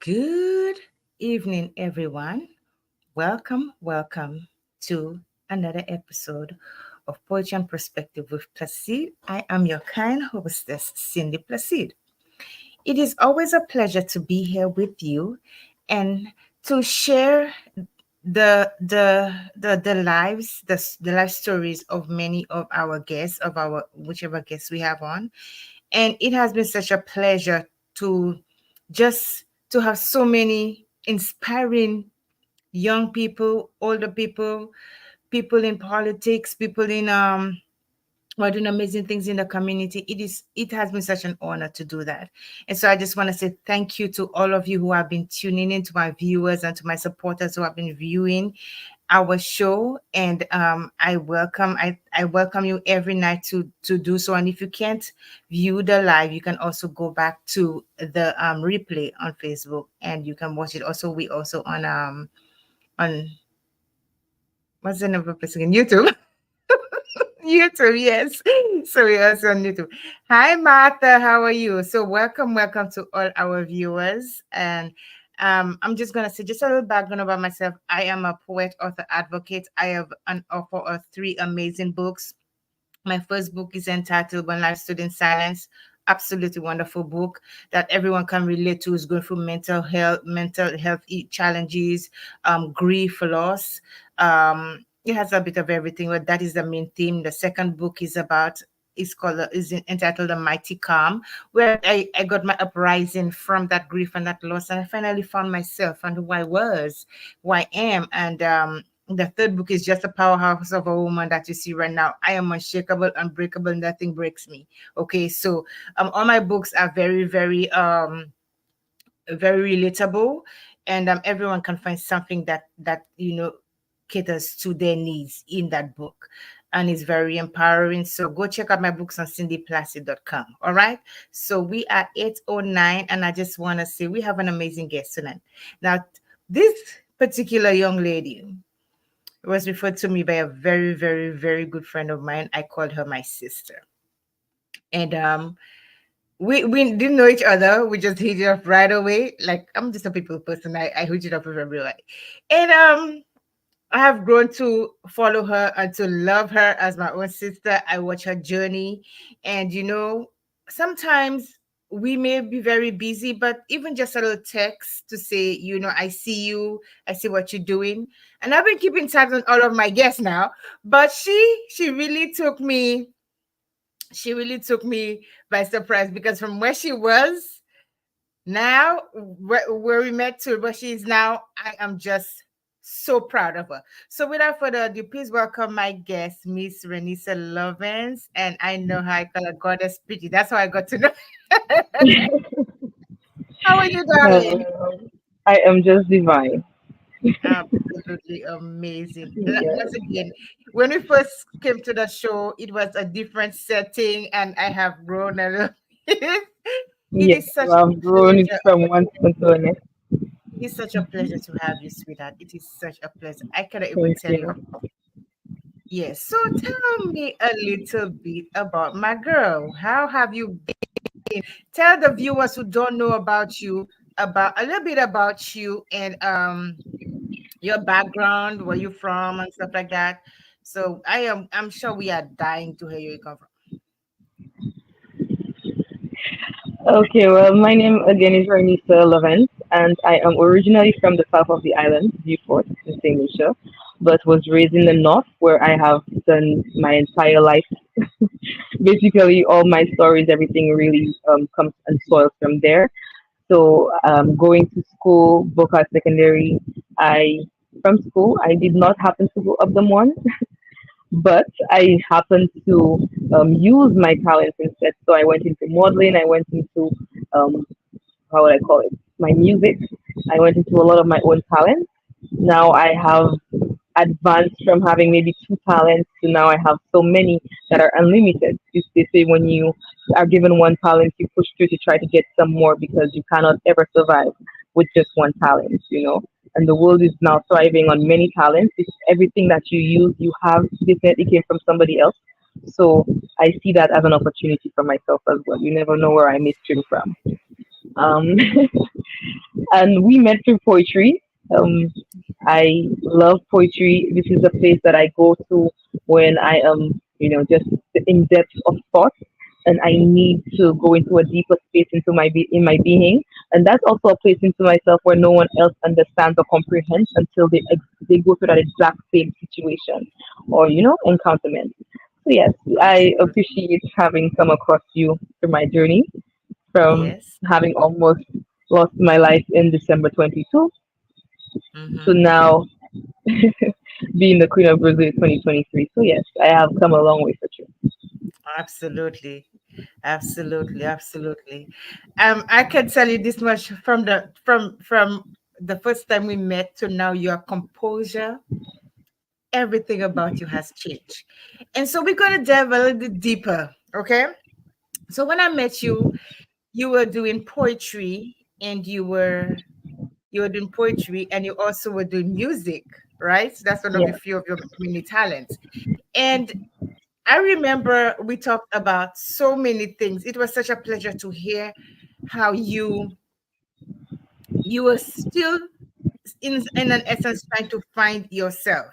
Good evening, everyone. Welcome to another episode of Poetry and Perspective with Placide. I am your kind hostess, Cindy Placide. It is always a pleasure to be here with you and to share the lives the life stories of many of our guests of our whichever guests we have on, and it has been such a pleasure to just to have so many inspiring young people, older people, people in politics, people in who are doing amazing things in the community. It has been such an honor to do that. And so I just want to say thank you to all of you who have been tuning in, to my viewers and to my supporters who have been viewing our show. And I welcome you every night to do so. And if you can't view the live, you can also go back to the replay on Facebook and you can watch it. Also, we also on what's the name of the place again? YouTube. YouTube, yes. So we also on YouTube. Hi, Martha. How are you? So welcome to all our viewers. And I'm just gonna say just a little background about myself. I am a poet, author, advocate. I have an author of 3 amazing books. My first book is entitled When Life Stood in Silence. Absolutely wonderful book that everyone can relate to. Is going through mental health challenges, grief, loss. It has a bit of everything, but that is the main theme. The second book is entitled The Mighty Calm, where I got my uprising from that grief and that loss, and I finally found myself and who I was, who I am, and the third book is just a powerhouse of a woman that you see right now. I am unshakable, unbreakable, nothing breaks me. Okay, so all my books are very relatable, and everyone can find something that caters to their needs in that book. And it's very empowering. So go check out my books on cindyplacid.com. All right. So we are 8:09, and I just want to say we have an amazing guest tonight. Now, this particular young lady was referred to me by a very, very, very good friend of mine. I called her my sister. And we didn't know each other. We just hit it off right away. Like, I'm just a people person. I hit it up with everyone. And I have grown to follow her and to love her as my own sister. I watch her journey. And sometimes we may be very busy, but even just a little text to say, I see you, I see what you're doing. And I've been keeping tabs on all of my guests now. But she really took me by surprise, because from where she was now, where we met to where she is now, I am just so proud of her. So without further ado, please welcome my guest, Miss Renesa Lovence. And I know her, I call her Goddess Pretty. That's how I got to know. How are you, darling? I am just divine. Absolutely amazing. Yes, Once again, when we first came to the show, it was a different setting, and I have grown a little. It yes. is such a I've grown pleasure. from one spoon to the next. It is such a pleasure to have you, sweetheart. It is such a pleasure. I cannot even Thank tell you. you. Yes. So tell me a little bit about my girl. How have you been? Tell the viewers who don't know about you about a little bit about you and your background, where you from and stuff like that. So I'm sure we are dying to hear you come from. Okay, well, my name again is Renesa Lovence, and I am originally from the south of the island, Beaufort, in St. Lucia, but was raised in the north, where I have done my entire life. Basically, all my stories, everything really comes and soils from there. So, going to school, Boca Secondary, I from school, I did not happen to go up the one, but I happened to use my talents instead. So I went into modeling. I went into um, how would I call it? My music. I went into a lot of my own talents. Now I have advanced from having maybe 2 talents to now I have so many that are unlimited. They say when you are given one talent, you push through to try to get some more because you cannot ever survive with just one talent. And the world is now thriving on many talents. It's everything that you use, you have definitely came from somebody else. So I see that as an opportunity for myself as well. You never know where I may stream from. Um, And we met through poetry. Um, I love poetry. This is a place that I go to when I am, just in depth of thought, and I need to go into a deeper space into in my being. And that's also a place into myself where no one else understands or comprehends until they go through that exact same situation or encounterment. So yes, I Absolutely. appreciate having come across you through my journey from Yes. having almost lost my life in December 22 to Mm-hmm. now being the Queen of Brazil 2023. So yes, I have come a long way for sure. Absolutely. Absolutely. Absolutely. I can tell you this much from the first time we met to now, your composure, everything about you has changed. And so we're gonna delve a little bit deeper. Okay. So when I met you, you were doing poetry and you were doing poetry and you also were doing music, right? So that's one of the Yeah. few of your many talents. And I remember we talked about so many things. It was such a pleasure to hear how you were still in an essence trying to find yourself.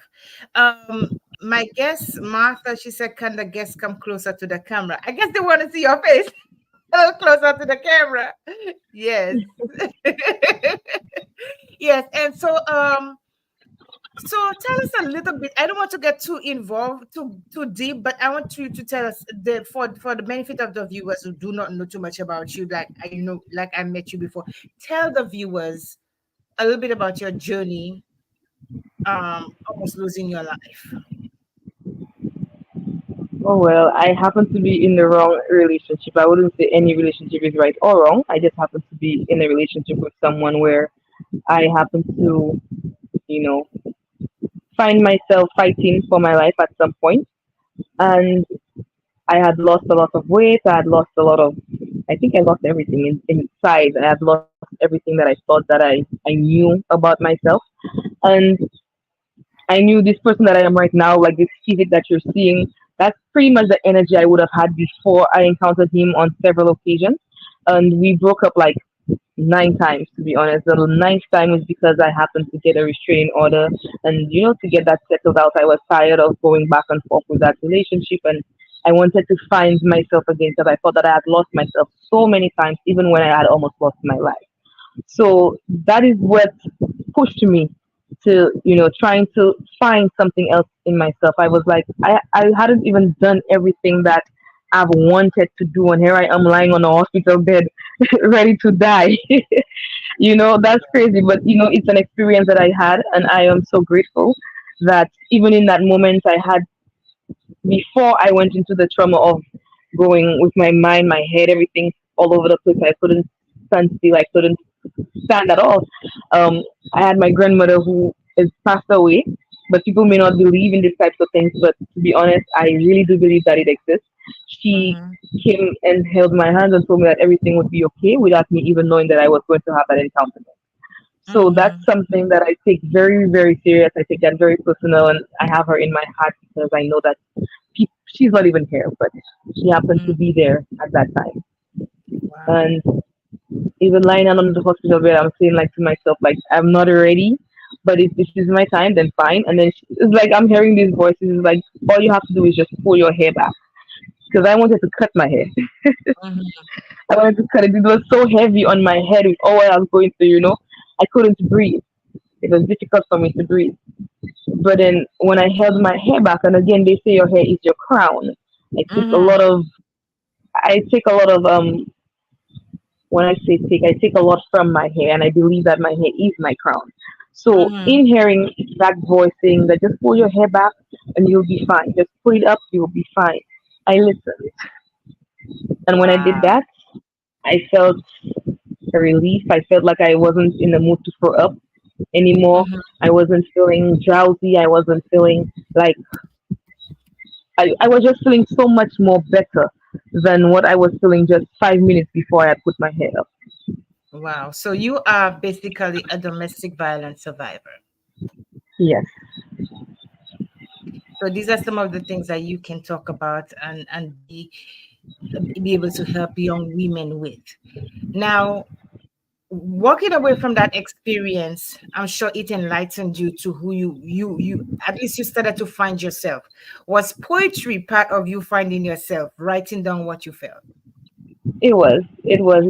My guest Martha, she said, "Can the guests come closer to the camera?" I guess they want to see your face a little closer to the camera. Yes. Yes. And so tell us a little bit. I don't want to get too involved, too deep, but I want you to tell us for the benefit of the viewers who do not know too much about you, like like I met you before. Tell the viewers a little bit about your journey, almost losing your life. Oh well, I happen to be in the wrong relationship. I wouldn't say any relationship is right or wrong. I just happen to be in a relationship with someone where I happen to, you know, find myself fighting for my life at some point. And I had lost a lot of weight. I had lost a lot of, I think I lost everything inside. I had lost everything that I thought that I knew about myself. And I knew this person that I am right now, like this physique that you're seeing, that's pretty much the energy I would have had before I encountered him on several occasions. And we broke up like 9 times, to be honest. The ninth time was because I happened to get a restraining order, and to get that settled out, I was tired of going back and forth with that relationship, and I wanted to find myself again because I thought that I had lost myself so many times, even when I had almost lost my life. So that is what pushed me to, trying to find something else in myself. I was like, I hadn't even done everything that I've wanted to do, and here I am lying on a hospital bed, ready to die. That's crazy, but it's an experience that I had, and I am so grateful that even in that moment I had before I went into the trauma of going with my mind, my head, everything all over the place. I couldn't stand still. I couldn't stand at all. Um, I had my grandmother who is passed away, but people may not believe in these types of things. But to be honest, I really do believe that it exists. She Mm-hmm. came and held my hand and told me that everything would be okay without me even knowing that I was going to have that encounter. So that's Mm-hmm. something that I take very, very serious. I take that very personal, and I have her in my heart because I know that she's not even here, but she happened to Mm. be there at that time. Wow. And even lying down on the hospital bed, I'm saying like to myself, like I'm not ready, but if this is my time, then fine. And then it's like I'm hearing these voices, it's like all you have to do is just pull your hair back because I wanted to cut my hair. Mm-hmm. I wanted to cut it. It was so heavy on my head with all I was going through. I couldn't breathe. It was difficult for me to breathe. But then when I held my hair back, and again they say your hair is your crown. I took a Mm-hmm. lot of I take a lot of when I say take, I take a lot from my hair, and I believe that my hair is my crown. So Mm-hmm. in hearing that voice saying that just pull your hair back and you'll be fine, just pull it up, you'll be fine. I listened, and when I did Wow. that, I felt a relief. I felt like I wasn't in the mood to throw up anymore. Mm-hmm. I wasn't feeling drowsy. I wasn't feeling like I was just feeling so much more better than what I was feeling just 5 minutes before I had put my hair up. Wow. So you are basically a domestic violence survivor. Yes. So these are some of the things that you can talk about and be able to help young women with. Now, walking away from that experience, I'm sure it enlightened you to who you at least you started to find yourself. Was poetry part of you finding yourself, writing down what you felt? It was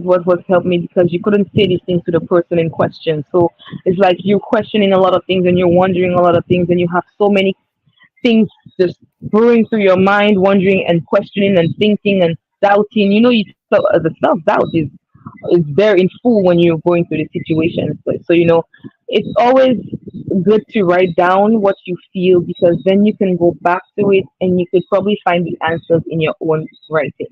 what helped me because you couldn't say these things to the person in question. So it's like you're questioning a lot of things and you're wondering a lot of things and you have so many things just brewing through your mind, wondering and questioning and thinking and doubting. The self doubt is there in full when you're going through the situation. So it's always good to write down what you feel because then you can go back to it and you could probably find the answers in your own writing.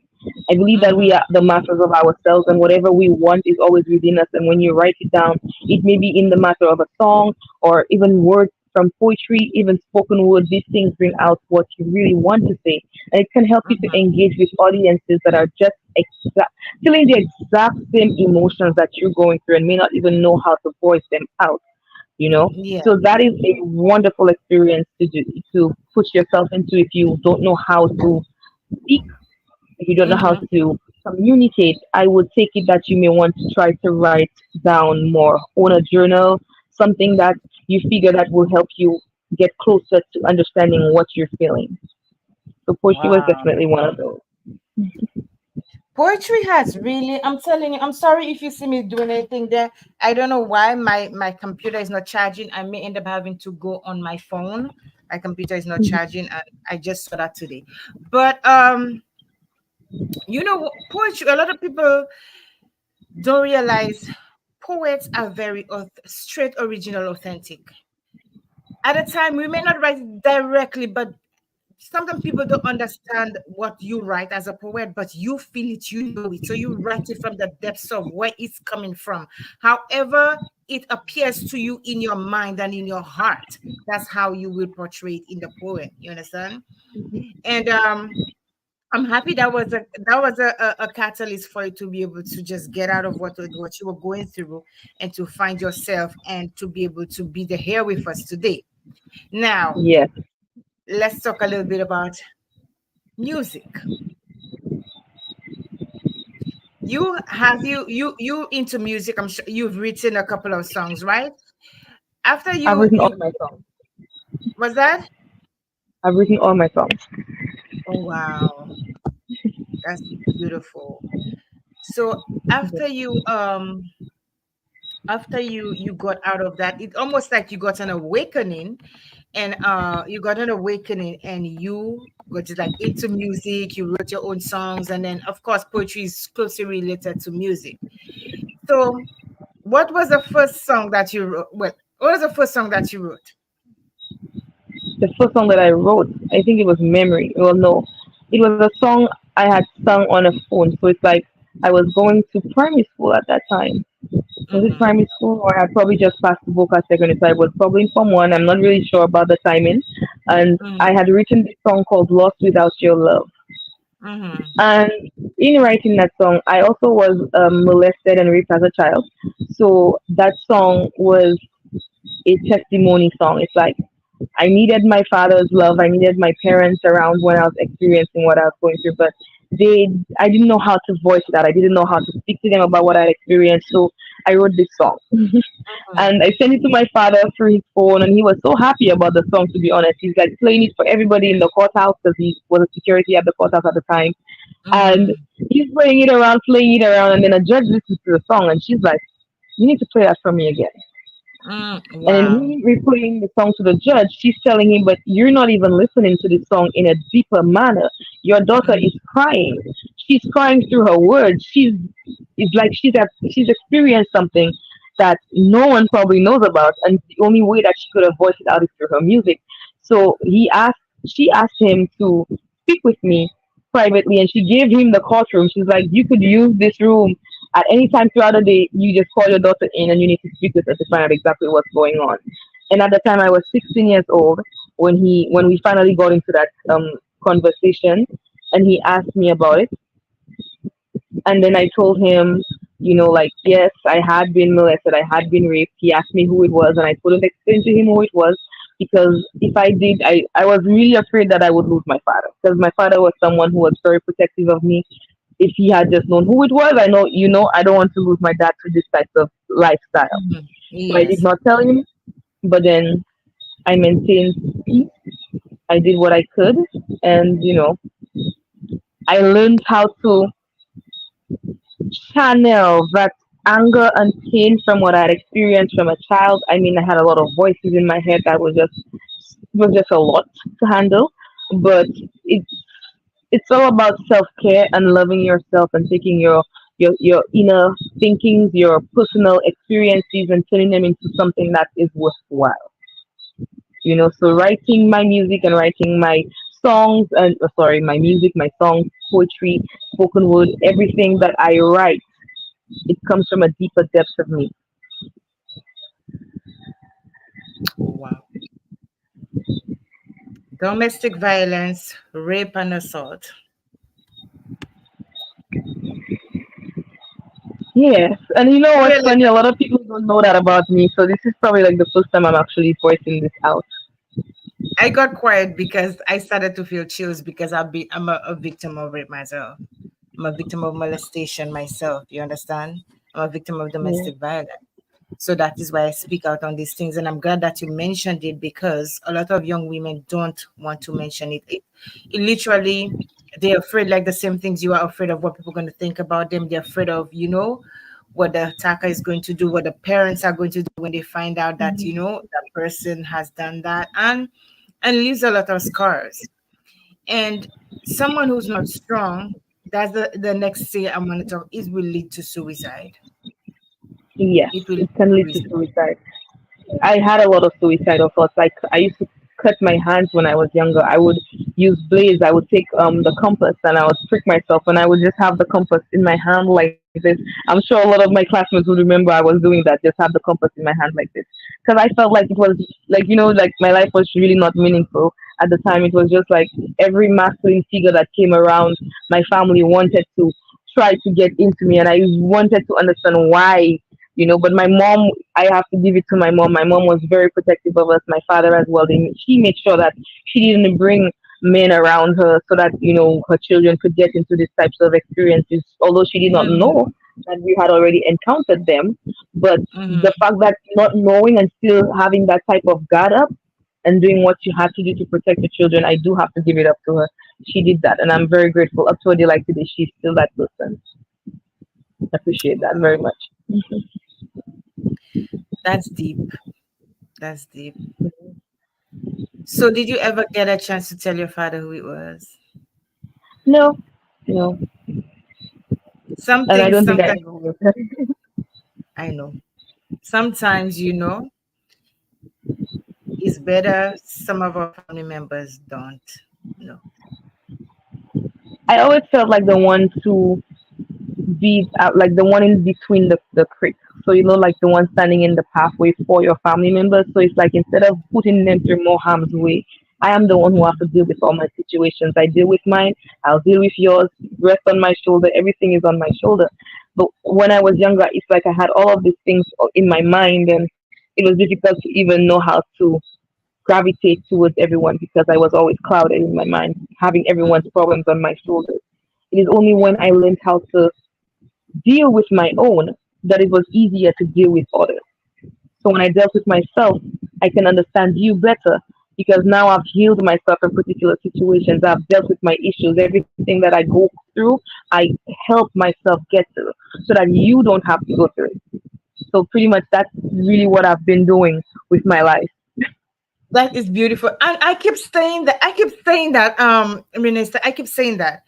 I believe that we Mm-hmm. are the masters of ourselves, and whatever we want is always within us. And when you write it down, it may be in the matter of a song or even words from poetry, even spoken word. These things bring out what you really want to say, and it can help you to Mm-hmm. engage with audiences that are just feeling the exact same emotions that you're going through and may not even know how to voice them out. You know, Yeah. so that is a wonderful experience to do, to put yourself into if you don't know how to speak, if you don't know how Mm-hmm. to communicate. I would take it that you may want to try to write down more, own a journal, something that you figure that will help you get closer to understanding what you're feeling. So poetry was Wow. definitely one of those. Poetry has really, I'm telling you, I'm sorry if you see me doing anything there. I don't know why my computer is not charging. I may end up having to go on my phone. My computer is not charging, and I just saw that today. But poetry, a lot of people don't realize poets are very straight, original, authentic. At a time, we may not write it directly, but sometimes people don't understand what you write as a poet, but you feel it, you know it. So you write it from the depths of where it's coming from. However, it appears to you in your mind and in your heart. That's how you will portray it in the poem. You understand? And I'm happy that was a catalyst for you to be able to just get out of what you were going through and to find yourself and to be able to be the here with us today. Now, Yes, let's talk a little bit about music. You into music. I'm sure you've written a couple of songs, right? After I've you written all you my songs. was that? I've written all my songs. Oh wow, that's beautiful. So after you got out of that, it almost like you got an awakening, and you got an awakening and you got just like into music, you wrote your own songs, and then of course poetry is closely related to music. So what was the first song that you wrote? What was the first song that you wrote? The first song that I wrote, I think it was Memory. Well, no, it was a song I had sung on a phone. So it's like I was going to primary school at that time. Was it Mm-hmm. primary school or I had probably just passed the vocal secondary? So I was probably in Form 1. I'm not really sure about the timing. And I Mm-hmm. had written this song called Lost Without Your Love. Mm-hmm. And in writing that song, I also was molested and raped as a child. So that song was a testimony song. It's like I needed my father's love. I needed my parents around when I was experiencing what I was going through, but I didn't know how to voice that. I didn't know how to speak to them about what I experienced. So I wrote this song. Mm-hmm. And I sent it to my father through his phone, and he was so happy about the song. To be honest, he's like playing it for everybody in the courthouse because he was a security at the courthouse at the time, and Mm-hmm. he's playing it around, and then a judge listens to the song, and she's like, "You need to play that for me again." And in Wow. him replaying the song to the judge, she's telling him, "But you're not even listening to this song in a deeper manner. Your daughter Mm-hmm. is crying. She's crying through her words. It's like she's experienced something that no one probably knows about, and the only way that she could have voiced it out is through her music." So she asked him to speak with me privately, and she gave him the courtroom. She's like, "You could use this room at any time throughout the day. You just call your daughter in, and you need to speak with her to find out exactly what's going on." And at the time, I was 16 years old when we finally got into that conversation, and he asked me about it. And then I told him, like, yes, I had been molested, I had been raped. He asked me who it was, and I couldn't explain to him who it was because if I did, I was really afraid that I would lose my father because my father was someone who was very protective of me. if he had just known who it was. I know, I don't want to lose my dad to this type of lifestyle. Mhm. So I did Yes. not tell him, but then I maintained peace. I did what I could, and I learned how to channel that anger and pain from what I had experienced from a child. I mean, I had a lot of voices in my head that was just a lot to handle, but it's all about self care and loving yourself and taking your inner thinkings, your personal experiences, and turning them into something that is worthwhile. So writing my music and writing my songs and sorry, my music, my songs, poetry, spoken word, everything that I write, it comes from a deeper depth of me. Wow. Domestic violence, rape, and assault. Yes, and you know what's Really, funny? A lot of people don't know that about me, so this is probably like the first time I'm actually voicing this out. I got quiet because I started to feel chills because I'm a victim of rape myself. I'm a victim of molestation myself. You understand? I'm a victim of Yeah. domestic violence. So that is why I speak out on these things. And I'm glad that you mentioned it because a lot of young women don't want to mention it. It literally, they're afraid, like the same things you are afraid of what people are going to think about them. They're afraid of, what the attacker is going to do, what the parents are going to do when they find out that, that person has done that and leaves a lot of scars. And someone who's not strong, that's the next thing I'm going to talk, is will lead to suicide. Yes, It will lead it can to lead to suicide. suicide. I had a lot of suicidal thoughts. Like I used to cut my hands when I was younger. I would use blades. I would take the compass and I would prick myself, and I would just have the compass in my hand like this. I'm sure a lot of my classmates would remember I was doing that. Just have the compass in my hand like this, because I felt like it was like like my life was really not meaningful at the time. It was just like every masculine figure that came around my family wanted to try to get into me, and I wanted to understand why. But my mom, I have to give it to my mom. My mom was very protective of us. My father as well. She made sure that she didn't bring men around her so that her children could get into these types of experiences. Although she did not know Mhm. that we had already encountered them, but the Mhm. fact that not knowing and still having that type of guard up and doing what you had to do to protect the children, I do have to give it up to her. She did that, and I'm very grateful. Up to a day like today, she's still that person. I appreciate that Wow, very much. that's deep. That's deep. So, did you ever get a chance to tell your father who it was? No, no, and I Something, don't think I sometimes ever will. I know. Sometimes, it's better. Some of our family members don't know. I always felt like the one to be like the one in between the creek. So like the one standing in the pathway for your family members. So it's like instead of putting them through more harm's way, I am the one who has to deal with all my situations. I deal with mine. I'll deal with yours. Rest on my shoulder. Everything is on my shoulder. But when I was younger, it's like I had all of these things in my mind, and it was difficult to even know how to gravitate towards everyone because I was always clouded in my mind, having everyone's problems on my shoulders. It is only when I learned how to deal with my own that it was easier to deal with others. So when I dealt with myself, I can understand you better because now I've healed myself in particular situations. I've dealt with my issues. Everything that I go through, I help myself get through so that you don't have to go through it. So pretty much that's really what I've been doing with my life. That is beautiful. And I keep saying that. Minister, I keep saying that.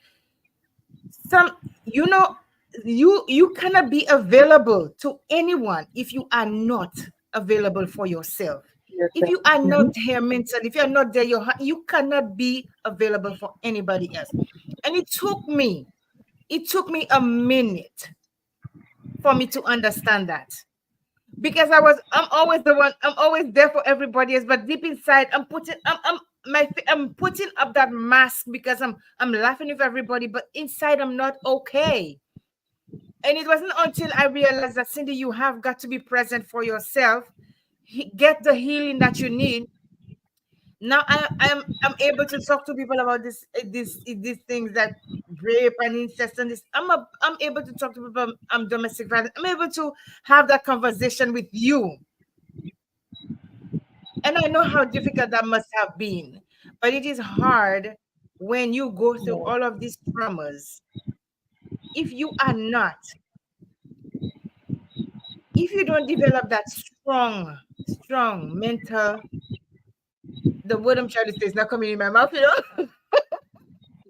Some, you know, you cannot be available to anyone if you are not available for yourself. If Yourself. you are Hmm. not there mentally, if you are not there, you cannot be available for anybody else. And it took me a minute for me to understand that because I'm always the one, I'm always there for everybody else, but deep inside I'm putting up that mask because I'm laughing with everybody, but inside I'm not okay. And it wasn't until I realized that, Cindy, you have got to be present for yourself, get the healing that you need, Now I'm able to talk to people about these things that rape and incest and this. I'm able to talk to people domestic violence. I'm able to have that conversation with you, and I know how difficult that must have been. But it is hard when you go through all of these traumas. If you are not, if you don't develop that strong mental, the word I'm trying to say is not coming in my mouth, you know.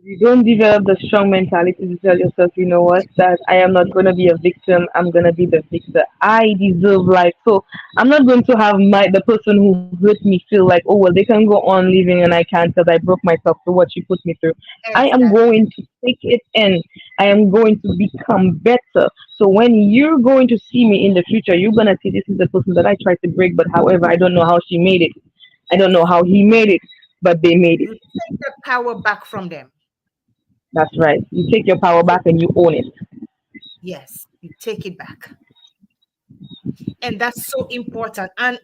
You don't develop the strong mentality to tell yourself, you know what, that I am not going to be a victim. I'm going to be the victor. I deserve life. So I'm not going to have the person who hurt me feel like, oh, well, they can go on living and I can't because I broke myself through what she put me through. I am Exactly. going to take it in. I am going to become better. So when you're going to see me in the future, you're going to see this is the person that I tried to break, but however, I don't know how she made it. I don't know how he made it, but they made it. You take the power back from them. That's right. You take your power back and you own it. Yes, you take it back. And that's so important. And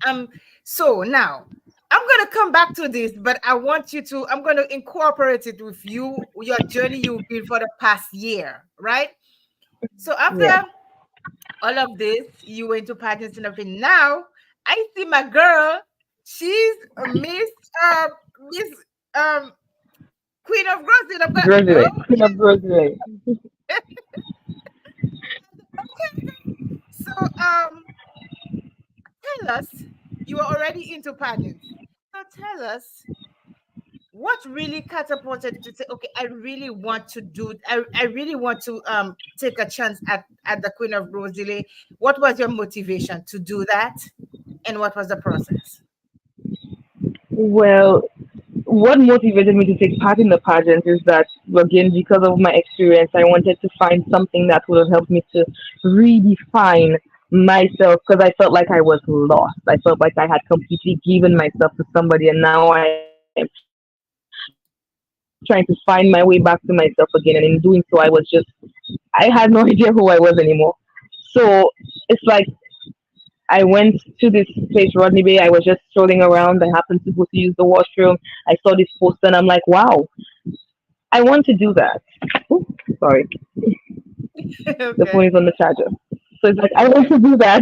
so now I'm gonna come back to this, but I want you to, I'm gonna incorporate it with you, your journey you've been for the past year, right? So after Yeah. all of this, you went to pageants and everything. Now I see my girl, she's a Miss um Queen of Grossing. I'm going, Grizzly. oh, Queen of Grizzly. so tell us, you are already into pageants. So tell us what really catapulted you to say, okay, I really want to do, I really want to take a chance at the Queen of Roselle. What was your motivation to do that? And what was the process? Well, what motivated me to take part in the pageant is that, again, because of my experience, I wanted to find something that would have helped me to redefine myself because I felt like I was lost. I felt like I had completely given myself to somebody, and now I am trying to find my way back to myself again. And in doing so, I had no idea who I was anymore. So it's like I went to this place, Rodney Bay. I was just strolling around. I happened to go to use the washroom. I saw this poster and I'm like, wow, I want to do that. Ooh, sorry, the phone is on the charger. Okay. So it's like, I want to do that.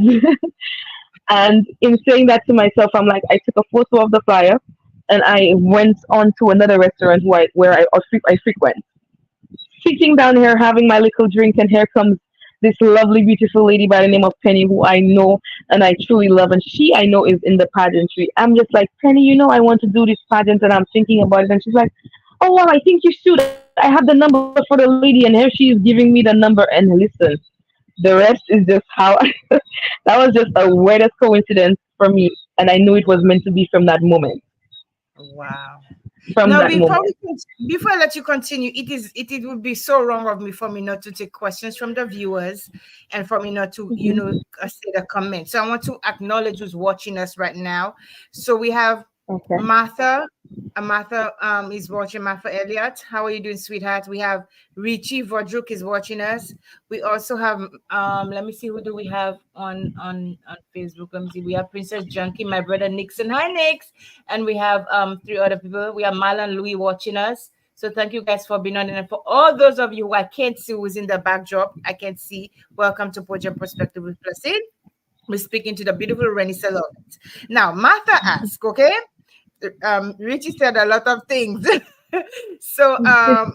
And in saying that to myself, I'm like, I took a photo of the flyer and I went on to another restaurant where I frequent. Sitting down here having my little drink, and here comes this lovely, beautiful lady by the name of Penny, who I know and I truly love, and she I know is in the pageantry. I'm just like, Penny, I want to do this pageant, and I'm thinking about it, and she's like, oh well, I think you should. I have the number for the lady, and here she is giving me the number. And listen, the rest is just how that was just a weirdest coincidence for me, and I knew it was meant to be from that moment. Wow. From Now, that moment. before I let you continue, it would be so wrong of me for me not to take questions from the viewers and for me not to, Hmm. say the comment. So I want to acknowledge who's watching us right now. So we have Okay. Martha. Martha is watching. Martha Elliott. How are you doing, sweetheart? We have Richie Vodruk is watching us. We also have let me see, who do we have on Facebook? Let me see. We have Princess Junkie, my brother Nixon. Hi Nix. And we have three other people. We have Marlon Louis watching us. So thank you guys for being on. And for all those of you who I can't see who's in the backdrop, I can't see. Welcome to Podium Perspective with Placid. We're speaking to the beautiful Renesa Lovence. Now, Martha asked, okay? Richie said a lot of things. So Martha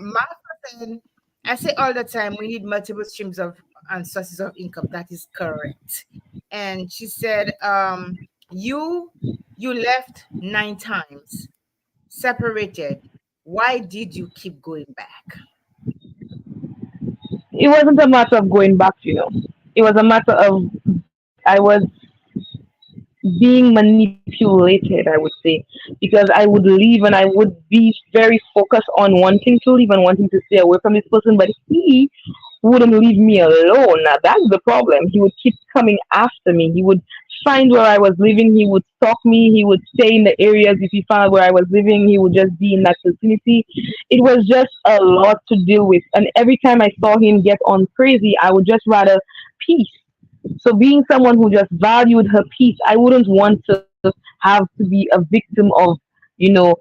said, I say all the time, we need multiple streams of and sources of income. That is correct. And she said, you you left 9 times, separated. Why did you keep going back? It wasn't a matter of going back. It was a matter of I was being manipulated, I would say, because I would leave and I would be very focused on wanting to leave and wanting to stay away from this person, but he wouldn't leave me alone. Now that's the problem. He would keep coming after me. He would find where I was living. He would stalk me. He would stay in the areas. If he found where I was living, he would just be in that vicinity. It was just a lot to deal with. And every time I saw him get on crazy, I would just rather peace. So being someone who just valued her peace, I wouldn't want to have to be a victim of you know,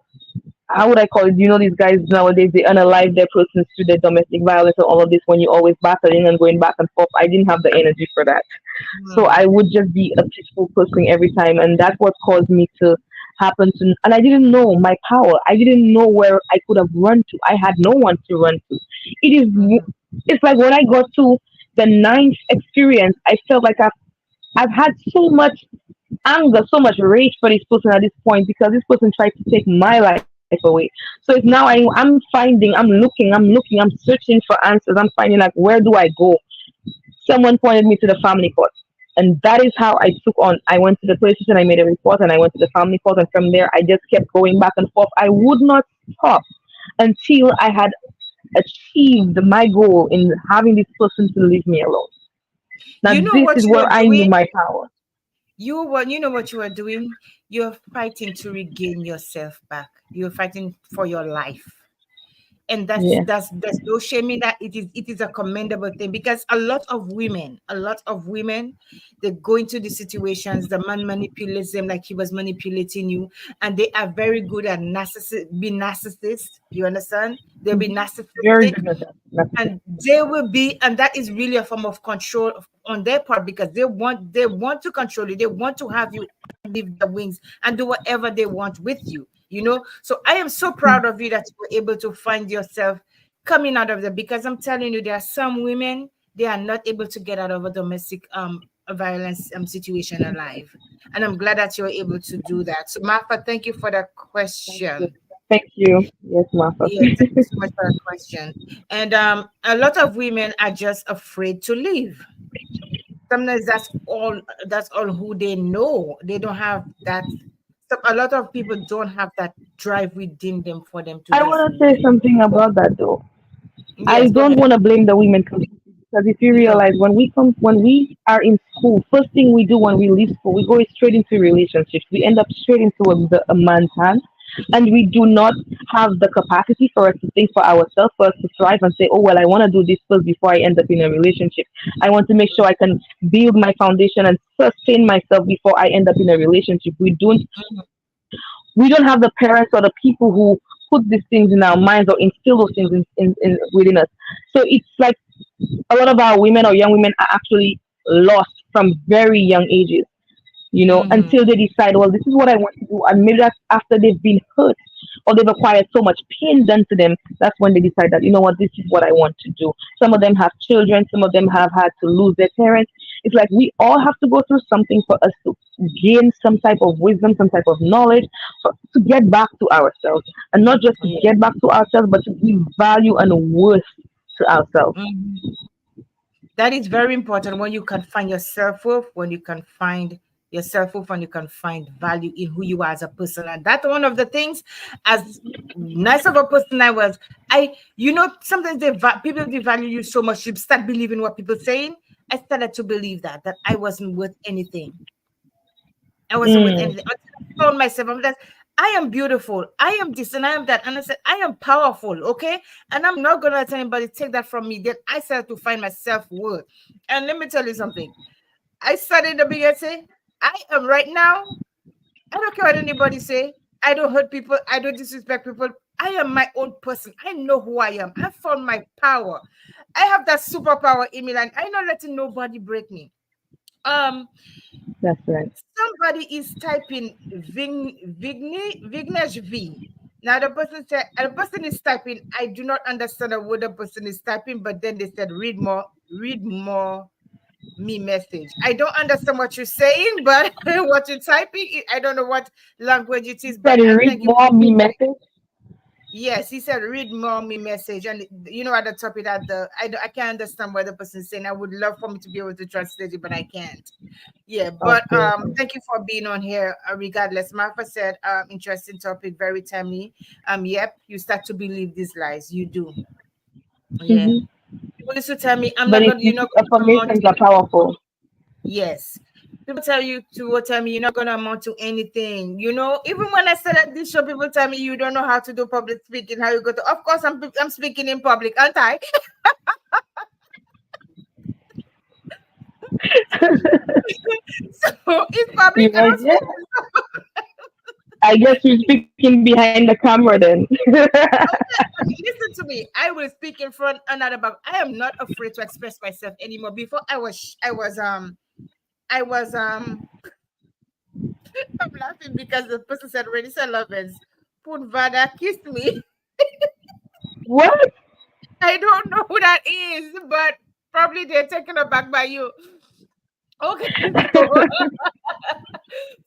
how would I call it? You know, these guys nowadays they unalive their persons through their domestic violence and all of this when you're always battling and going back and forth. I didn't have the energy for that. So Mm, I would just be a peaceful person every time, and that's what caused me to happen to. And I didn't know my power. I didn't know where I could have run to. I had no one to run to. It is. mm. It's like when I got to the ninth experience, I felt like I've had so much anger, so much rage for this person at this point because this person tried to take my life away. So it's now I'm finding, I'm searching for answers. I'm finding like where do I go? Someone pointed me to the family court. And that is how I took on. I went to the police station, I made a report, and I went to the family court. And from there, I just kept going back and forth. I would not stop until I had achieved my goal in having this person to leave me alone. Now, You know this what is you where are I knew doing? my power. You know what you are doing? You're fighting to regain yourself back. You're fighting for your life. And Yeah, there's no shame in that. It is a commendable thing because a lot of women they go into the situations, the man manipulates them like he was manipulating you, and they are very good at narcissist, you understand, they'll be very narcissistic, good at that. That's it. and they will be, and that is really a form of control on their part because they want to control you, they want to have you leave their wings and do whatever they want with you, so I am so proud of you that you were able to find yourself coming out of there, because I'm telling you, there are some women, they are not able to get out of a domestic violence situation alive, and I'm glad that you were able to do that. So Martha, thank you for that Thank you. question. Thank you. Yes, Martha. Yeah, thank you so much for that question. And a lot of women are just afraid to leave. Sometimes that's all who they know. They don't have that. So a lot of people don't have that drive within them for them to I just want to say leave. something about that though. I Yes, go don't ahead. want to blame the women completely because if you No. realize when we are in school, first thing we do when we leave school, we go straight into relationships. We end up straight into a man's hand, and we do not have the capacity for us to think for ourselves, for us to thrive and say, oh well, I want to do this first before I end up in a relationship. I want to make sure I can build my foundation and sustain myself before I end up in a relationship. We don't have the parents or the people who put these things in our minds or instill those things in within us. So it's like a lot of our women or young women are actually lost from very young ages, Mm-hmm. until they decide, well, this is what I want to do. And maybe that's after they've been hurt or they've acquired so much pain done to them. That's when they decide that, you know what, this is what I want to do. Some of them have children, some of them have had to lose their parents. It's like we all have to go through something for us to gain some type of wisdom, some type of knowledge, to get back to ourselves. And not just to Yeah. get back to ourselves, but to give value and worth to ourselves. Mhm. That is very important when you can find your self-worth, when you can find your self-worth, when you can find value in who you are as a person. And that's one of the things, as nice of a person I was, sometimes people devalue you so much, you start believing what people saying. I started to believe that I wasn't worth anything. I wasn't with Mm, anything. I told myself, I am beautiful. I am this and I am that. And I said, I am powerful. Okay. And I'm not going to let anybody take that from me. Then I started to find my self worth. And let me tell you something. I started the beginning say, I am right now. I don't care what anybody say. I don't hurt people. I don't disrespect people. I am my own person. I know who I am. I found my power. I have that superpower in me. And I'm not letting nobody break me. Um, that's right. Somebody is typing Vignesh V. Now the person is typing. I do not understand what the person is typing, but then they said read more me message. I don't understand what you're saying, but what you're typing, I don't know what language it You is, said but I read thank you. more me message. Yes, he said read more me message, and at the top it had I can't understand what the person is saying. I would love for me to be able to translate it, but I can't. Yeah, but Okay. thank you for being on here. Regardless, Martha said, interesting topic, very timely. Yep, you start to believe these lies. You do. Yeah. Hmm. People used to tell me, But you're not going to amount affirmations to are powerful. yes. People tell me you're not gonna amount to anything. Even when I started this show, people tell me you don't know how to do public speaking, how you go to of course I'm speaking in public, aren't I? So it's public, You I know, don't yeah. speak. I guess you're speaking behind the camera then. Okay, okay, listen to me. I will speak in front another about. I am not afraid to express myself anymore. Before I was I'm laughing because the person said Renesa Lovence Punvada kissed me. What? I don't know who that is, but probably they're taken aback by you. Okay, so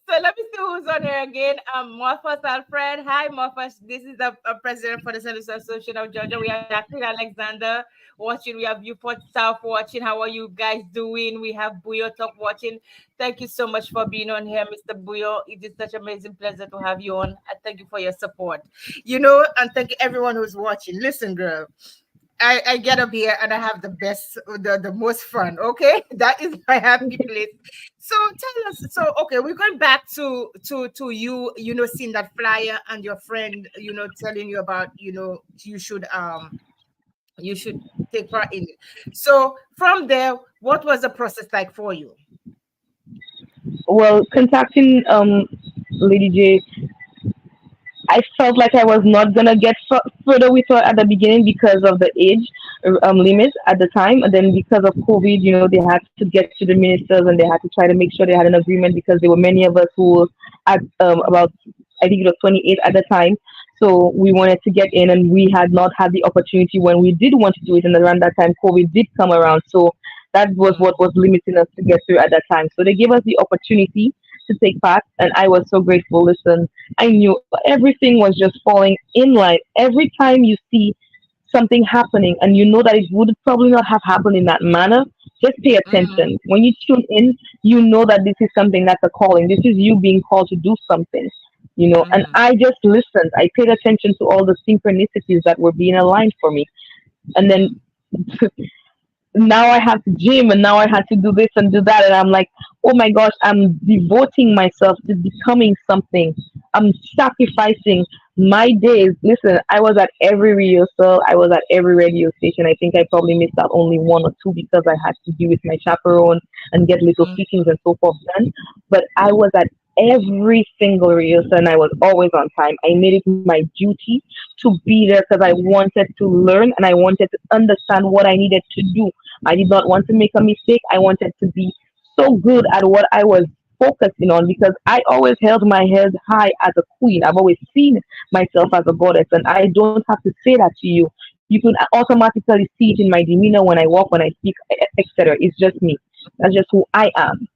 so let me see who's on here again. Morphos Alfred. Hi, Morphos. This is the president for the Center Association of Georgia. We have Jacqueline Alexander watching. We have Beaufort South watching. How are you guys doing? We have Buyo Talk watching. Thank you so much for being on here, Mr. Buyo. It is such amazing pleasure to have you on. I thank you for your support. And thank you everyone who's watching. Listen, girl. I get up here and I have the best, the most fun. Okay, that is my happy place. So tell us. So okay, we're going back to you. Seeing that flyer and your friend, telling you about, you should take part in it. So from there, what was the process like for you? Well, contacting Lady J, I felt like I was not gonna get further with her at the beginning because of the age limit at the time, and then because of COVID, they had to get to the ministers and they had to try to make sure they had an agreement because there were many of us who were at about, I think it was 28 at the time. So we wanted to get in, and we had not had the opportunity when we did want to do it. And around that time, COVID did come around, so that was Mm, what was limiting us to get through at that time. So they gave us the opportunity to take part, and I was so grateful. Listen, I knew everything was just falling in line. Every time you see something happening and you know that it would probably not have happened in that manner, just pay mm, attention. When you tune in, you know that this is something that's a calling. This is you being called to do something. And mm, I just listened. I paid attention to all the synchronicities that were being aligned for me. And then mm, now I have to gym and now I had to do this and do that. And I'm like, oh my gosh, I'm devoting myself to becoming something. I'm sacrificing my days. Listen, I was at every rehearsal, I was at every radio station. I think I probably missed out only one or two because I had to be with my chaperone and get little mm, fittings and so forth done. But I was at every single rehearsal and I was always on time. I made it my duty to be there because I wanted to learn and I wanted to understand what I needed to do. I did not want to make a mistake. I wanted to be so good at what I was focusing on because I always held my head high as a queen. I've always seen myself as a goddess, and I don't have to say that to you. You can automatically see it in my demeanor when I walk, when I speak, etc. It's just me. That's just who I am.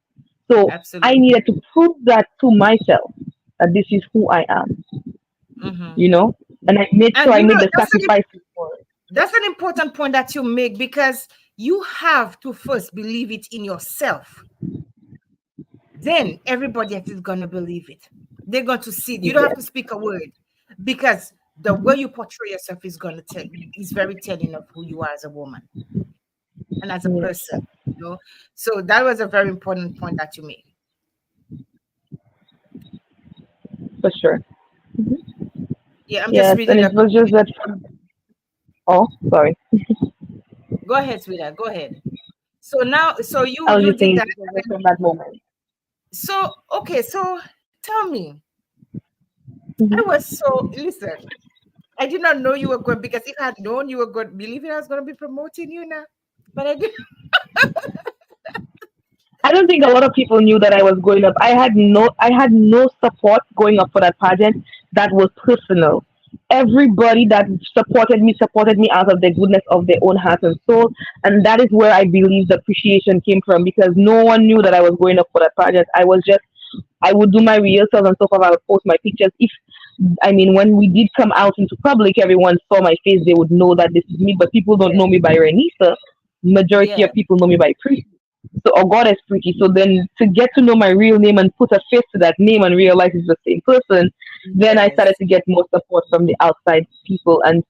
So I absolutely. needed to prove that to myself that this is who I am, Hmm. you know? And I made sure And I made the sacrifices for it. that's an important point that you make because you have to first believe it in yourself. Then everybody else is going to believe it. They're going to see it. You don't have Yes. to speak a word because the way you portray yourself is going to tell is very telling of who you are as a woman and as a Yes, person. So that was a very important point that you made. for sure. Yeah, I'm just Yes, and reading it the was just that. Oh, sorry. go ahead, sweetheart. Go ahead. So now, so you I was you just did saying that. it was just from that moment. So okay, so tell me, I Mhm. was so listen. I did not know you were going because if I had known you were going, believing I was going to be promoting you now, but I did. I don't think a lot of people knew that I was going up. I had no support going up for that pageant that was personal. Everybody that supported me out of the goodness of their own heart and soul, and that is where I believe the appreciation came from because no one knew that I was going up for that pageant. I would do my rehearsals and so forth. I would post my pictures. If I mean, when we did come out into public, everyone saw my face. They would know that this is me. But people don't Yeah, know me by Renisa. Majority yeah, of people know me by Pretty. So, or God is Pretty. So then, to get to know my real name and put a face to that name and realize it's the same person, then I started yes, to get more support from the outside people. And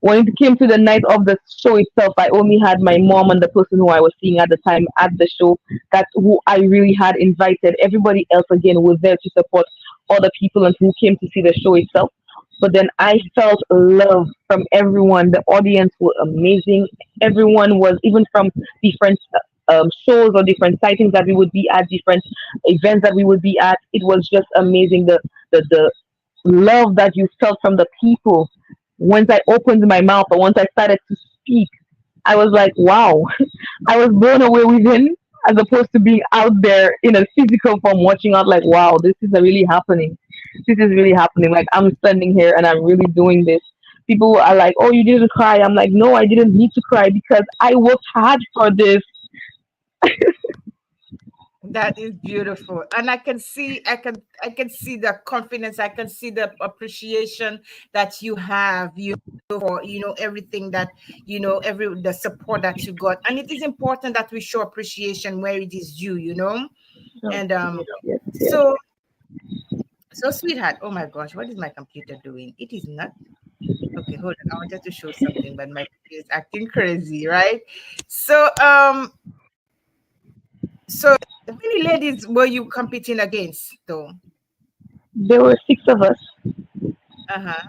when it came to the night of the show itself, I only had my mom and the person who I was seeing at the time at the show. That's who I really had invited. Everybody else again was there to support other people and who came to see the show itself. But then I felt love from everyone. The audience were amazing. Everyone was even from different shows or different sightings that we would be at, different events that we would be at. It was just amazing. the love that you felt from the people. Once I opened my mouth or once I started to speak, I was like, wow, I was blown away with him as opposed to being out there in a physical form watching out like, wow, this is really happening. This is really happening. Like I'm standing here and I'm really doing this. People are like, oh, you didn't cry. I'm like, no, I didn't need to cry because I worked hard for this. That is beautiful. And I can see the confidence, I can see the appreciation that you have, for, everything that, every the support that you got. And it is important that we show appreciation where it is due. Oh, And yes, yes, yes. so so sweetheart, oh my gosh, what is my computer doing? It is not okay, hold on. I wanted to show something, but my computer is acting crazy, right? So so how many ladies were you competing against though? There were six of us, Uh-huh.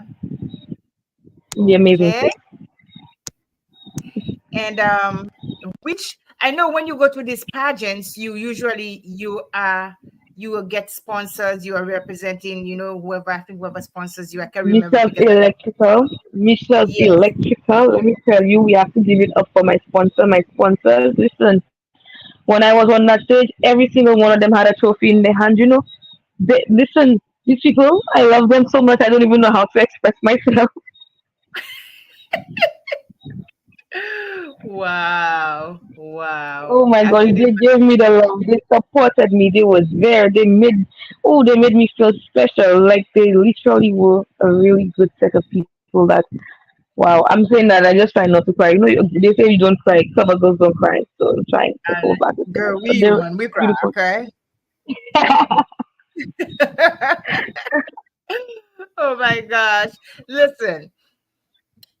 the amazing Okay. six. And which I know when you go to these pageants, you usually you will get sponsors, you are representing, whoever, I think whoever sponsors you. I can't remember Michelle's because I don't. Electrical. Michelle's Yes. Electrical. Let me tell you, we have to give it up for my sponsor. My sponsors, listen, when I was on that stage, every single one of them had a trophy in their hand. Listen, these people, I love them so much, I don't even know how to express myself. Wow. Wow. Oh my I gosh, could they even gave me the love. They supported me. They was there. They made me feel special. Like they literally were a really good set of people that, wow, I'm saying that I just try not to cry. They say you don't cry, cover girls don't cry. So I'm trying to hold back this so much. girl, But we they're human, we cry, beautiful. okay? Oh my gosh. Listen,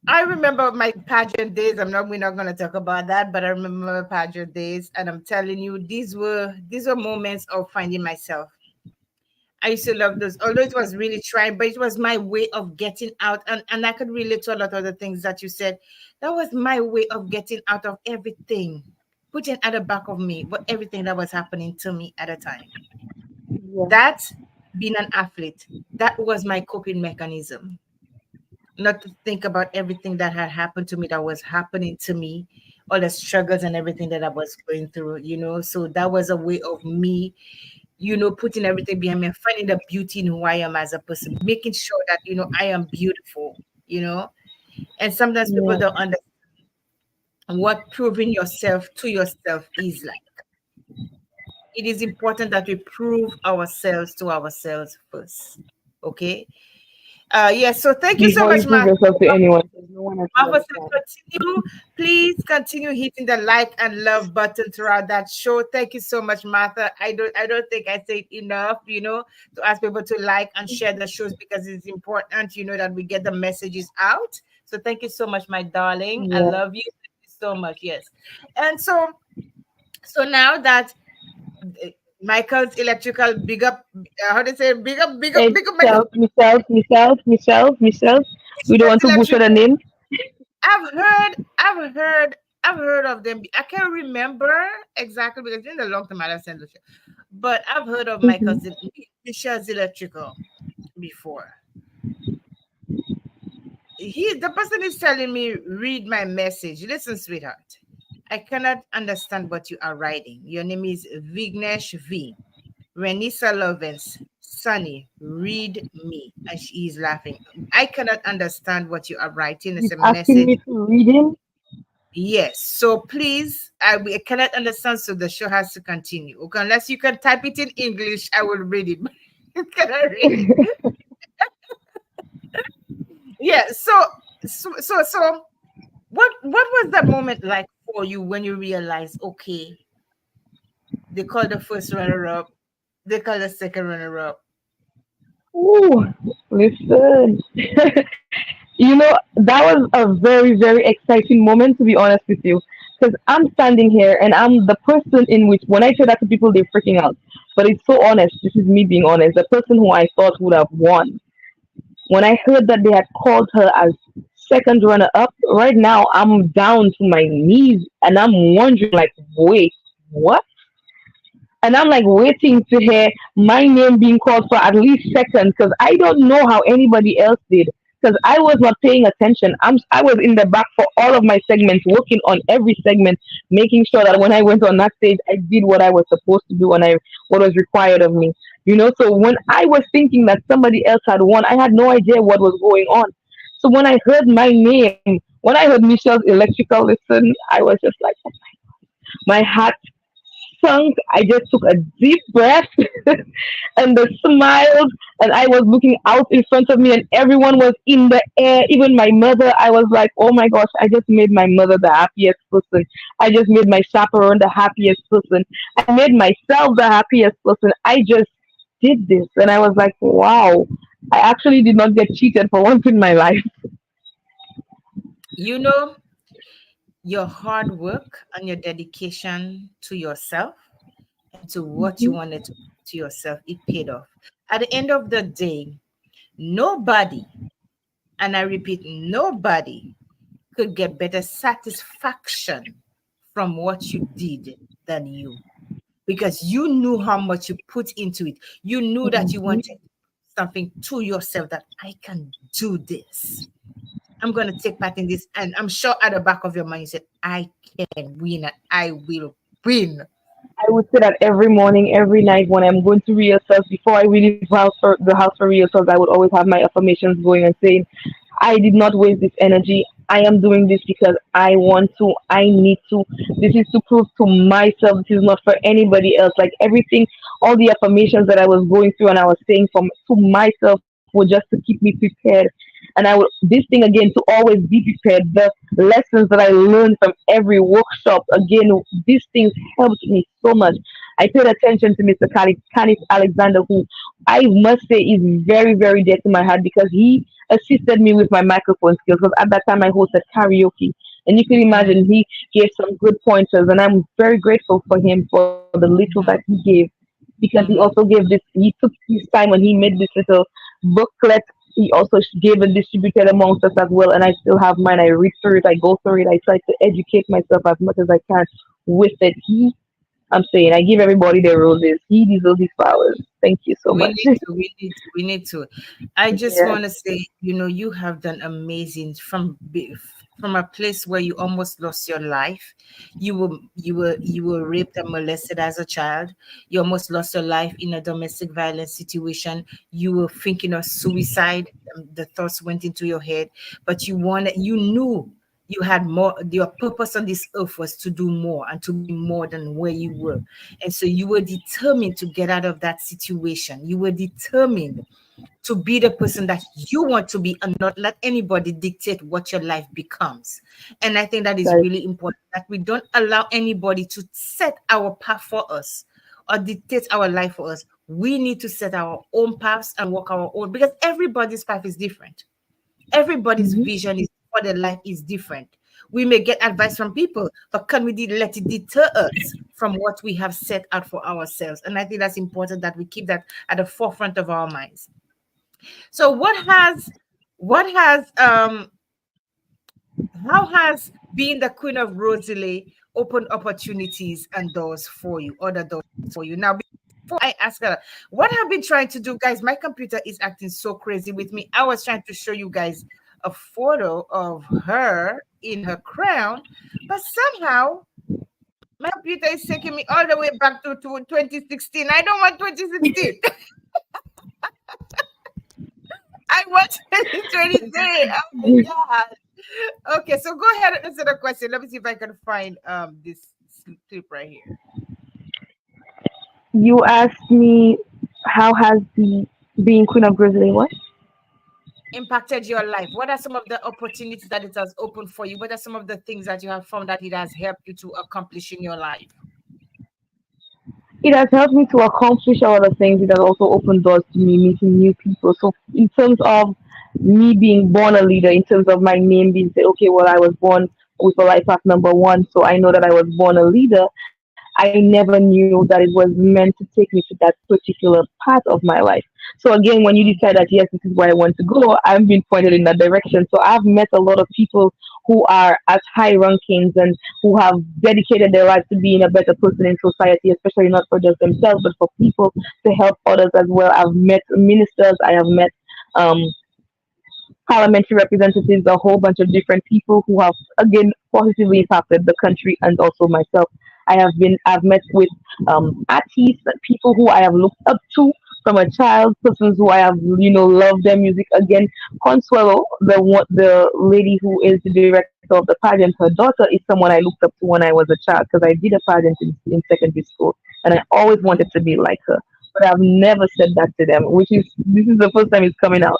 I remember my pageant days. We're not gonna talk about that, but I remember my pageant days, and I'm telling you, these were moments of finding myself. I used to love those, although it was really trying, but it was my way of getting out, and I could relate to a lot of the things that you said. That was my way of getting out of everything, putting at the back of me, what everything that was happening to me at a time. Yeah, That being an athlete, that was my coping mechanism. Not to think about everything that had happened to me, that was happening to me, all the struggles and everything that I was going through. So that was a way of me, putting everything behind me and finding the beauty in who I am as a person, making sure that, I am beautiful, you know. And sometimes people yeah. don't understand what proving yourself to yourself is like. It is important that we prove ourselves to ourselves first. Okay. Yes. So thank you so Before you much, prove Mark. yourself to anyone, because no one else will Martha understand. said, continue, please continue hitting the like and love button throughout that show. Thank you so much, Martha. I don't think I said enough, to ask people to like and share the shows because it's important, that we get the messages out. So thank you so much, my darling. I Yeah. love you. Thank you so much. Yes. And so now that Michael's electrical big up, how do you say Hey, big up Michael. Michelle. We don't Michael's want to butcher the electrical. name. I've heard of them. I can't remember exactly because it's been a long time I've seen the show. But I've heard of my Mhm. cousin Michelle's Electrical before. The person is telling me, read my message. Listen, sweetheart. I cannot understand what you are writing. Your name is Vignesh V. Renesa Lovence. Sunny, read me. And she is laughing. I cannot understand what you are writing. It's He's a asking message. me to read him. Yes. So please, we cannot understand, so the show has to continue. Okay, unless you can type it in English, I will read it. Can I read it? Yeah. So, what was that moment like for you when you realized, okay, they called the first runner up, they called the second runner up. Ooh, listen. That was a very, very exciting moment, to be honest with you. Because I'm standing here and I'm the person in which, when I say that to people, they're freaking out. But it's so honest. This is me being honest. The person who I thought would have won. When I heard that they had called her as second runner up, right now I'm down to my knees and I'm wondering, like, wait, what? And I'm like waiting to hear my name being called for at least seconds because I don't know how anybody else did. Because I was not paying attention. I was in the back for all of my segments, working on every segment, making sure that when I went on that stage, I did what I was supposed to do and I what was required of me. So when I was thinking that somebody else had won, I had no idea what was going on. So when I heard my name, when I heard Michelle's electrical listen, I was just like, my heart sunk. I just took a deep breath and the smiles, and I was looking out in front of me, and everyone was in the air, even my mother. I was like, oh my gosh, I just made my mother the happiest person. I just made my chaperone the happiest person. I made myself the happiest person. I just did this, and I was like, wow, I actually did not get cheated for once in my life. You know, your hard work and your dedication to yourself and to what you wanted to yourself, it paid off. At the end of the day, nobody, and I repeat, nobody could get better satisfaction from what you did than you, because you knew how much you put into it. You knew that you Mhm. wanted something to yourself, that I can do this. I'm going to take part in this. And I'm sure at the back of your mind, you said, I can win and I will win. I would say that every morning, every night when I'm going to rehearsals, before I really leave the house for rehearsals, I would always have my affirmations going and saying, I did not waste this energy. I am doing this because I want to. I need to. This is to prove to myself. This is not for anybody else. Like everything, all the affirmations that I was going through and I was saying from to myself were just to keep me prepared. And I would this thing again to always be prepared. The lessons that I learned from every workshop again, these things helped me so much. I paid attention to Mr. Kenneth Alexander, who I must say is very, very dear to my heart because he assisted me with my microphone skills. Because at that time I hosted karaoke, and you can imagine he gave some good pointers, and I'm very grateful for him for the little that he Mm-hmm. gave because he also Mm-hmm. gave this. He took his time when he made this little booklet. He also gave and distributed amongst us as well, and I still have mine. I read through it, I go through it, I try to educate myself as much as I can with it. I'm saying, I give everybody their roses. He deserves his flowers. Thank you so We much. need to, we need to, we need to. I just Yeah. want to say, you have done amazing from a place where you almost lost your life. You were raped and molested as a child. You almost lost your life in a domestic violence situation. You were thinking of suicide. The thoughts went into your head, but you knew you had more. Your purpose on this earth was to do more and to be more than where you were. And so you were determined to get out of that situation. You were determined to be the person that you want to be and not let anybody dictate what your life becomes. And I think that is That really important, that we don't allow anybody to set our path for us or dictate our life for us. We need to set our own paths and walk our own, because everybody's path is different. Everybody's mhm. vision is for their life is different. We may get advice from people, but can we let it deter us from what we have set out for ourselves? And I think that's important that we keep that at the forefront of our minds. So what has how has being the Queen of Rosalie opened opportunities and doors for you, other doors for you? Now, before I ask her, what I've been trying to do, guys, my computer is acting so crazy with me. I was trying to show you guys a photo of her in her crown, but somehow my computer is taking me all the way back to 2016. I don't want 2016. I want 2023. Oh my God. Okay, so go ahead and answer the question. Let me see if I can find this clip right here. You asked me how has the being Queen of Grizzly what? Impacted your life? What are some of the opportunities that it has opened for you? What are some of the things that you have found that it has helped you to accomplish in your life? It has helped me to accomplish a lot of things. It has also opened doors to me meeting new people. So in terms of me being born a leader, in terms of my name being said, okay, well I was born with a life path number one, so I know that I was born a leader. I never knew that it was meant to take me to that particular part of my life. So again, when you decide that yes, this is where I want to go, I'm being pointed in that direction. So I've met a lot of people who are at high rankings and who have dedicated their lives to being a better person in society, especially not for just themselves, but for people to help others as well. I've met ministers, I have met um, parliamentary representatives, a whole bunch of different people who have again positively impacted the country and also myself. I've met with artists, people who I have looked up to from a child, persons who I have loved their music. Again, Consuelo, the lady who is the director of the pageant, her daughter is someone I looked up to when I was a child because I did a pageant in secondary school, and I always Mhm. wanted to be like her. But I've never said that to them, which is this is the first time it's coming out.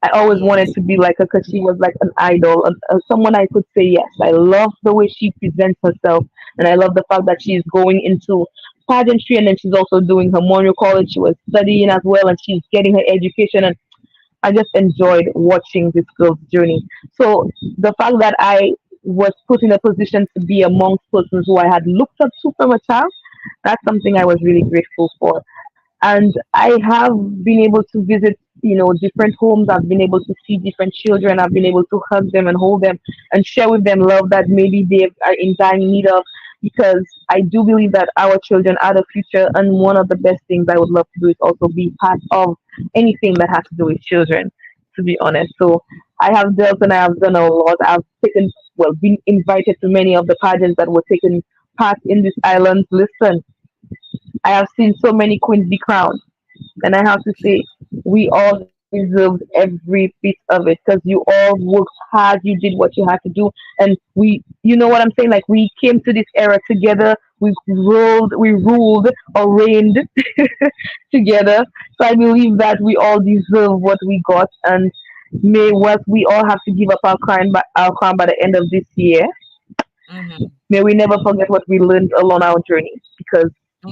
I always wanted Yes. to be like her because she was like an idol, someone I could say yes. I love the way she presents herself, and I love the fact that she's going into pageantry and then she's also doing her Memorial College. She was studying as well, and she's getting her education. And I just enjoyed watching this girl's journey. So the fact that I was put in a position to be amongst persons who I had looked up to from a child, that's something I was really grateful for. And I have been able to visit different homes. I've been able to see different children. I've been able to hug them and hold them and share with them love that maybe they are in dying need of, because I do believe that our children are the future, and one of the best things I would love to do is also be part of anything that has to do with children, to be honest. So I have dealt and I have done a lot. I've taken, well, been invited to many of the pageants that were taken part in this island. Listen, I have seen so many queens be crowned, and I have to say, we all deserved every bit of it because you all worked hard, you did what you had to do, and you know what I'm saying? Like, we came to this era together, we ruled or reigned together. So I believe that we all deserve what we got, and may what we all have to give up our crown by the end of this year. Mhm. May we never forget what we learned along our journey, because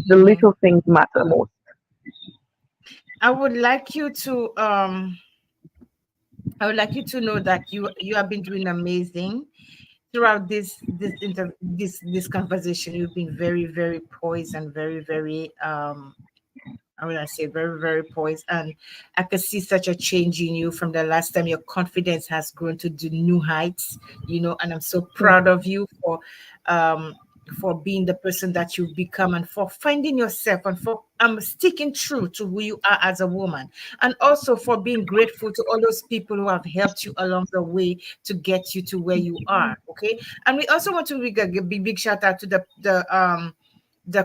the Mhm. little things matter most. I would like you to I would like you to know that you have been doing amazing throughout this conversation. You've been very, very poised and very, very I would say very, very poised. And I could see such a change in you from the last time. Your confidence has grown to the new heights, and I'm so proud of you um for being the person that you've become, and for finding yourself, and for sticking true to who you are as a woman, and also for being grateful to all those people who have helped you along the way to get you to where you are. Okay. And we also want to give a big shout out to the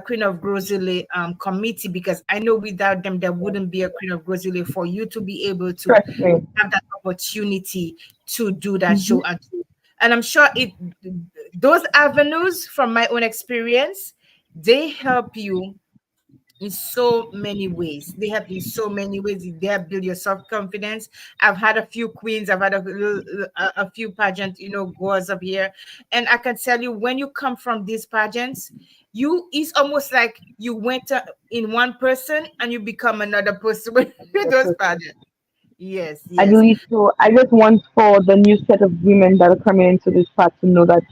Queen of Grosile committee, because I know without them there wouldn't be a Queen of Grosile for you to be able to Trust me. have that opportunity to do that show. And I'm sure those avenues from my own experience, they help you in so many ways. They help you in so many ways. They help build your self confidence. I've had a few queens. I've had a few pageant, goers up here, and I can tell you, when you come from these pageants, it's almost like you went in one person and you become another person with those pageants. Yes, I yes. believe so. I just want for the new set of women that are coming into this path to know that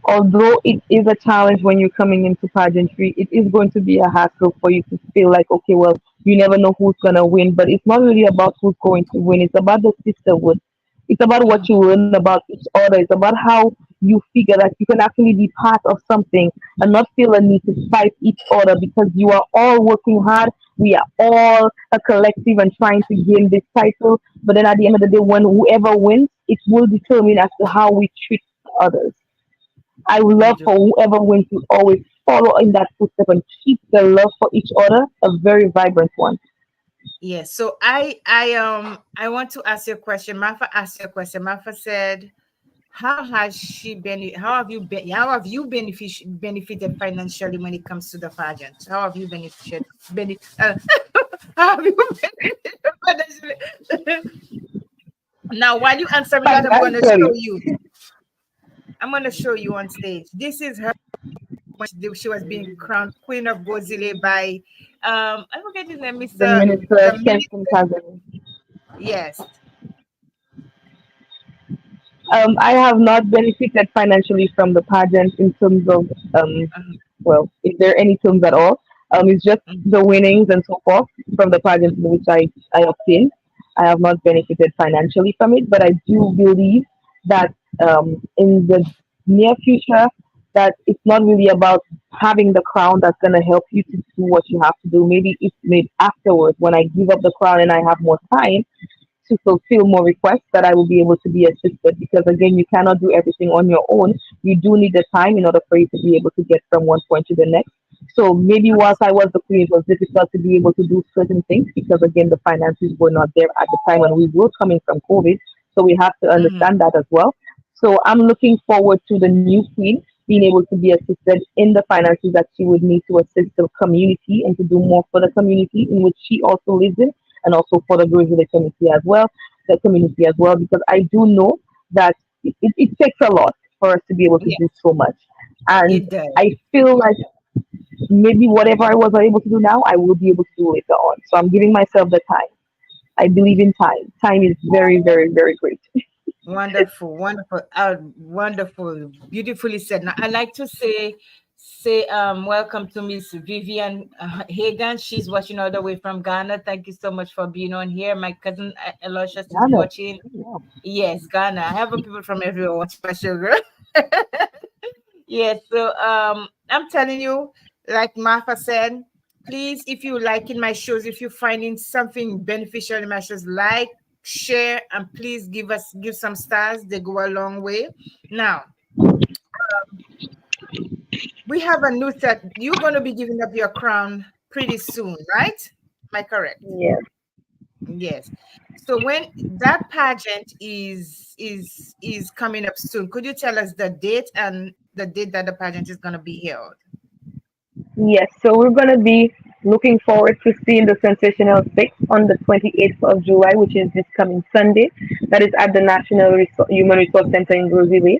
although it is a challenge when you're coming into pageantry, it is going to be a hassle for you to feel like, okay, well, you never know who's going to win. But it's not really about who's going to win. It's about the sisterhood. It's about what Mhm. you learn about each other. It's about how you figure that you can actually be part of something and not feel a need to fight each other, because you are all working hard. We are all a collective and trying to gain this title. But then at the end of the day, when whoever wins, it will determine as to how we treat others. I would I love do. for whoever wins to always follow in that footstep and keep the love for each other a very vibrant one. Yes. So I want to ask you a question. Martha asked you a question. Martha said, how have you benefited financially when it comes to the pageant? How have you how have you benefited financially? Now, while you answer me that, Financially, I'm gonna show you on stage. This is her when she was being crowned Queen of Gozile by I forget his name, the Mr. minister the Kenton minister. Kazan. Yes. I have not benefited financially from the pageant in terms of well, if there are any terms at all. It's just the winnings and so forth from the pageant in which I obtained. I have not benefited financially from it, but I do believe that in the near future, that it's not really about having the crown that's going to help you to do what you have to do. Maybe it's made afterwards when I give up the crown and I have more time to fulfill more requests that I will be able to be assisted because again you cannot do everything on your own. You do need the time in order for you to be able to get from one point to the next. So maybe whilst I was the queen, it was difficult to be able to do certain things because again the finances were not there at the time when we were coming from COVID. So we have to Mm-hmm. understand that as well. So I'm looking forward to the new queen being able to be assisted in the finances that she would need to assist the community and to do more for the community in which she also lives in and also for the girls in the community as well, because I do know that it takes a lot for us to be able to Yeah, do so much. And it does. I feel like maybe whatever I was able to do now, I will be able to do later on. So I'm giving myself the time. I believe in time. Time is very, very, very great. Wonderful, wonderful, wonderful, beautifully said. Now, I like to say welcome to Miss Vivian Hagan. She's watching all the way from Ghana. Thank you so much for being on here. My cousin Eloshas is Ghana. watching. Yeah. Yes, Ghana. I have people from everywhere watching my show, girl. Yes, so I'm telling you, like Martha said, please, if you liking my shows, if you're finding something beneficial in my shows, like, share, and please give some stars. They go a long way. Now, we have a new set. You're gonna be giving up your crown pretty soon, right? Am I correct? Yeah. Yes. So when that pageant is coming up soon, could you tell us the date and the date that the pageant is gonna be held? Yes, so we're going to be looking forward to seeing the Sensational Six on the 28th of July, which is this coming Sunday. That is at the National Human Resource Center in Roseville.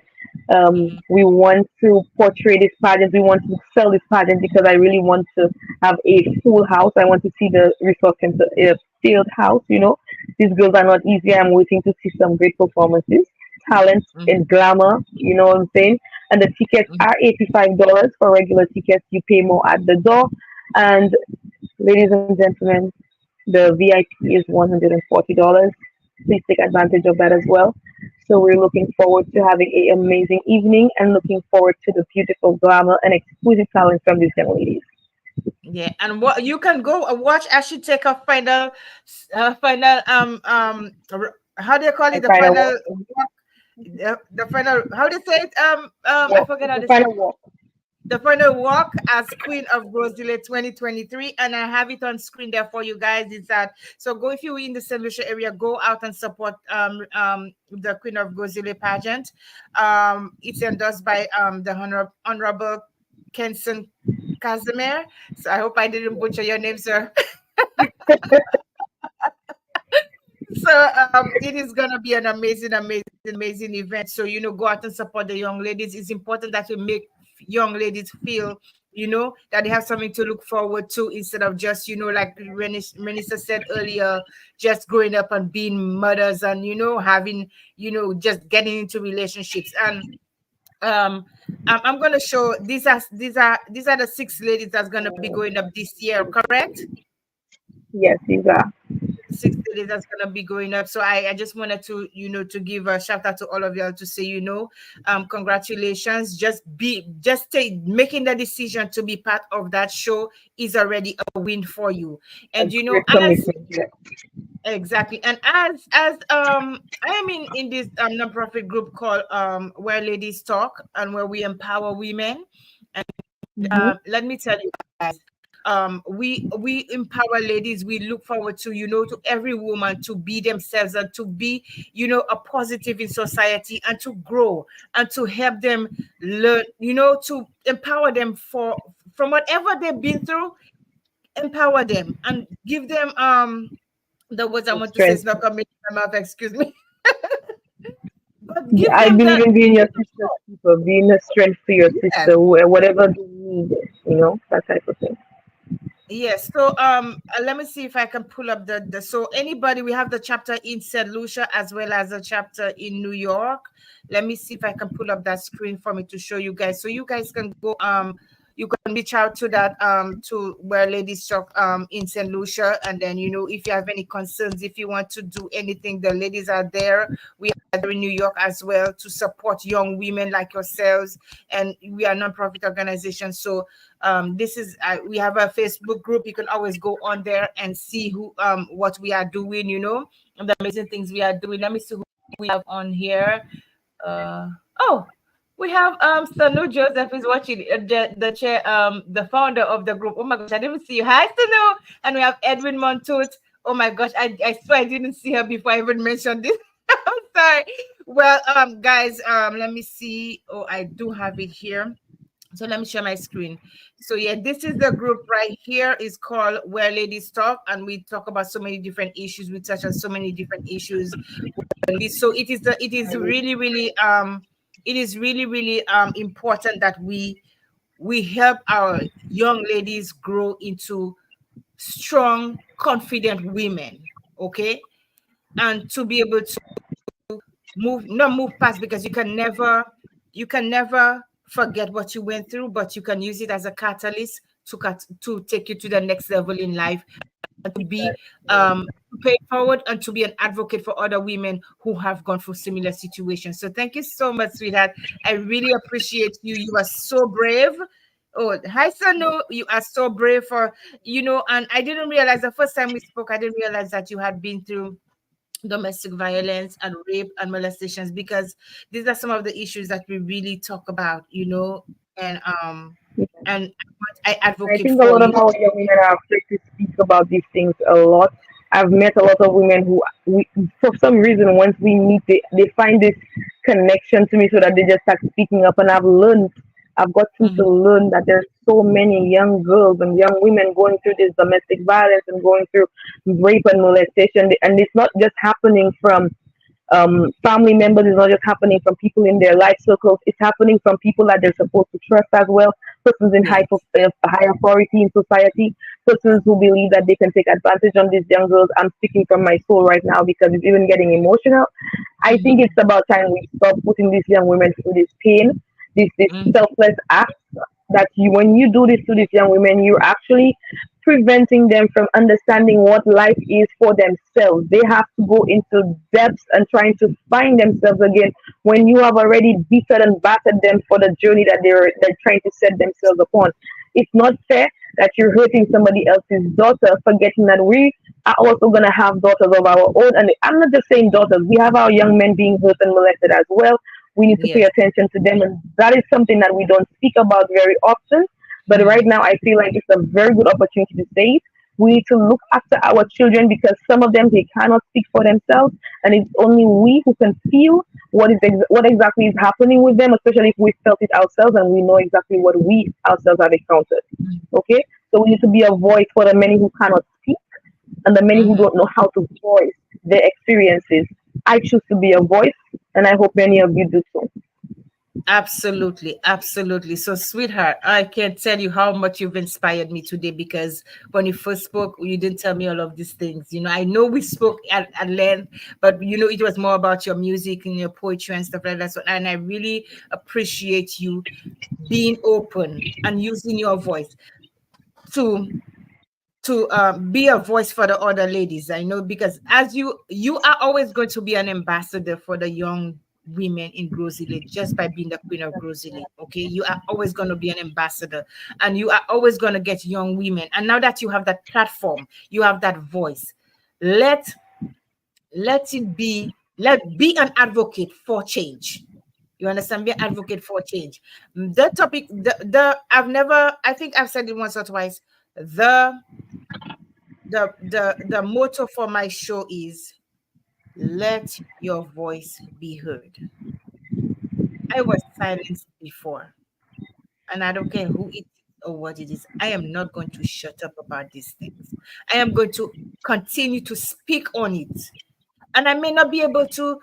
Mhm. We want to portray this pageant. We want to sell this pageant because I really want to have a full house. I want to see the resource center filled house. These girls are not easy. I'm waiting to see some great performances, talent, Mhm. and glamour. You know what I'm saying? And the tickets Mhm. are $85 for regular tickets. You pay more at the door. And ladies and gentlemen, the VIP is $140. Please take advantage of that as well. So we're looking forward to having an amazing evening and looking forward to the beautiful glamour and exquisite talent from these young ladies. Yeah, and what you can go watch as she take a final how do you call it, And the final final walk. walk, the final, how do you say it, I Walk. forget how The to say final it. walk. The final walk as Queen of Roseville 2023, and I have it on screen there for you guys. Is that so? Go, if you're in the St. Lucia area, go out and support the Queen of Roseville pageant. It's endorsed by the Honorable Kenson Casimir. So I hope I didn't butcher your name, sir. So it is gonna be an amazing, amazing, amazing event. So go out and support the young ladies. It's important that we make young ladies feel, that they have something to look forward to instead of just, like Renisa said earlier, just growing up and being mothers and having, just getting into relationships. And I'm gonna show these are the six ladies that's gonna be going up this year, correct? Yes, these are. 60 days that's gonna be going up. So I just wanted to to give a shout out to all of y'all to say congratulations. Just take making the decision to be part of that show is already a win for you. A And great as commitment. Yeah. exactly, and as I am in this nonprofit group called Where Ladies Talk, and where we empower women. And Mm-hmm. let me tell you guys, we empower ladies. We look forward to to every woman to be themselves and to be a positive in society, and to grow and to help them learn, to empower them from whatever they've been through. Empower them and give them the words I The want to say is strength. not coming to my mouth, excuse me. But Yeah, give I them believe the in being your sister's keeper, being a strength to your yes. sister, whatever they need, that type of thing. Yes. So let me see if I can pull up the so anybody, we have the chapter in St. Lucia as well as a chapter in New York. Let me see if I can pull up that screen for me to show you guys, so you guys can go you can reach out to that to Where Ladies Talk in St. Lucia. And then, if you have any concerns, if you want to do anything, the ladies are there. We are there in New York as well to support young women like yourselves. And we are a non-profit organization. So this is we have a Facebook group. You can always go on there and see who what we are doing, and the amazing things we are doing. Let me see who we have on here. uh oh, we have Sanu Joseph is watching, the chair, the founder of the group. Oh my gosh, I didn't see you. Hi, Sanu. And we have Edwin Montoot. Oh my gosh, I swear I didn't see her before I even mentioned this. I'm sorry. Well, guys, let me see. Oh, I do have it here. So let me share my screen. So yeah, this is the group right here. It's called Where Ladies Talk, and we talk about so many different issues. We touch on so many different issues. So it is really really important that we help our young ladies grow into strong, confident women. Okay, and to be able to not move past, because you can never forget what you went through, but you can use it as a catalyst to take you to the next level in life, to be to pay forward and to be an advocate for other women who have gone through similar situations. So thank you so much, sweetheart. I really appreciate you. You are so brave. Oh, hi, Sanu. You are so brave and I didn't realize the first time we spoke, I didn't realize that you had been through domestic violence and rape and molestations, because these are some of the issues that we really talk about, and I I advocate think a for lot of you. our young women are afraid to speak about these things a lot. I've met a lot of women who, for some reason, once we meet, they find this connection to me so that they just start speaking up. And I've gotten to Mhm. learn that there's so many young girls and young women going through this domestic violence and going through rape and molestation. And it's not just happening from family members, is not just happening from people in their life circles, it's happening from people that they're supposed to trust as well, persons in Yes. high authority in society, persons who believe that they can take advantage on these young girls. I'm speaking from my soul right now because it's even getting emotional. I think Mhm. it's about time we stop putting these young women through this pain, this Mhm. selfless act that you when you do this to these young women, you're actually preventing them from understanding what life is for themselves. They have to go into depths and trying to find themselves again when you have already beaten and battered them for the journey that they're trying to set themselves upon. It's not fair that you're hurting somebody else's daughter, forgetting that we are also gonna have daughters of our own. And I'm not just saying daughters, we have our young men being hurt and molested as well. We need to pay Yes. attention to them, and that is something that we don't speak about very often. But right Mhm. now, I feel like it's a very good opportunity to say it. We need to look after our children because some of them they cannot speak for themselves, and it's only we who can feel what exactly is happening with them, especially if we felt it ourselves and we know exactly what we ourselves have encountered. Okay, so we need to be a voice for the many who cannot speak and the many who Mhm. don't know how to voice their experiences. I choose to be a voice, and I hope many of you do so. Absolutely, absolutely. So, sweetheart, I can't tell you how much you've inspired me today, because when you first spoke, you didn't tell me all of these things. I know we spoke at length, but it was more about your music and your poetry and stuff like that. So, and I really appreciate you being open and using your voice to be a voice for the other ladies. I know, because as you are always going to be an ambassador for the young women in Grozile, just by being the queen of Grozile. Okay, you are always going to be an ambassador, and you are always going to get young women. And now that you have that platform, you have that voice, let be an advocate for change. You understand? Be an advocate for change. The topic, I think I've said it once or twice. The the the motto for my show is, let your voice be heard. I was silenced before, and I don't care who it is or what it is. I am not going to shut up about these things. I am going to continue to speak on it. And I may not be able to,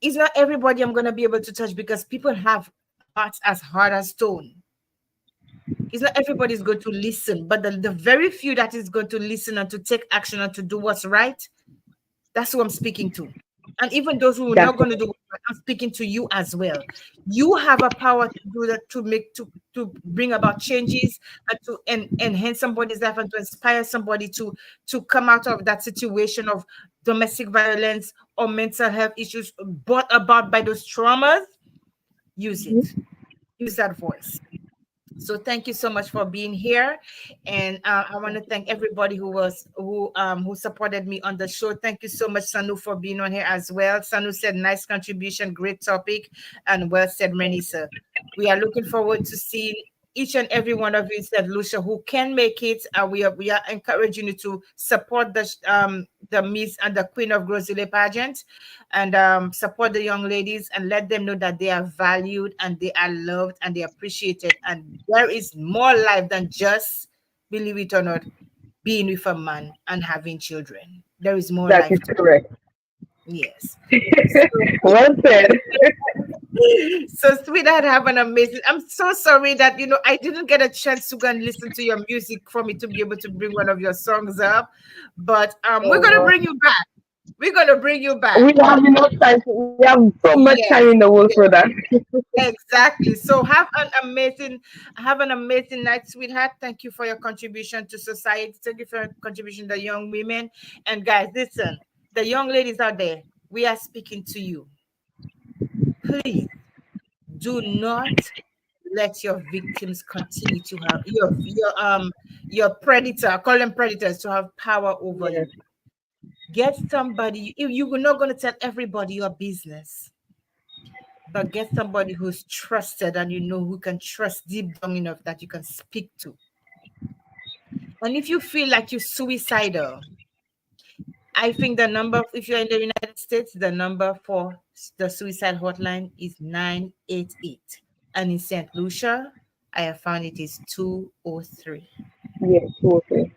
it's not everybody I'm going to be able to touch, because people have hearts as hard as stone. It's not everybody's going to listen, but the very few that is going to listen and to take action and to do what's right, that's who I'm speaking to. And even those who are not going to do Definitely. it, I'm speaking to you as well. You have a power to do that, to make, to bring about changes, and to enhance somebody's life, and to inspire somebody to come out of that situation of domestic violence or mental health issues brought about by those traumas. Use it. Use that voice. So thank you so much for being here, and I want to thank everybody who supported me on the show. Thank you so much, Sanu, for being on here as well. Sanu said, "Nice contribution, great topic," and well said, Renesa. We are looking forward to seeing each and every one of you, said Lucia, who can make it. We are encouraging you to support the Miss and the Queen of Grosile pageant, and support the young ladies and let them know that they are valued and they are loved and they are appreciated. And there is more life than just, believe it or not, being with a man and having children. There is more That is life to. correct. Yes. So, Well said. so sweetheart, have an amazing. I'm so sorry that I didn't get a chance to go and listen to your music for me to be able to bring one of your songs up, but we're Oh, gonna well. bring you back. We're gonna bring you back. We have enough time. We have so much time Yes. in the world for Yes. that. Exactly. So have an amazing night, sweetheart. Thank you for your contribution to society. Thank you for your contribution to young women. And guys, listen, the young ladies out there, we are speaking to you. Please do not let your victims continue to have your predator, call them predators, to have power over Yes. you. Get somebody, you were not going to tell everybody your business, but get somebody who's trusted and who can trust deep down enough that you can speak to. And if you feel like you're suicidal, I think the number, if you're in the United States, the number for the suicide hotline is 988. And in St. Lucia, I have found it is 203. Yes. Okay.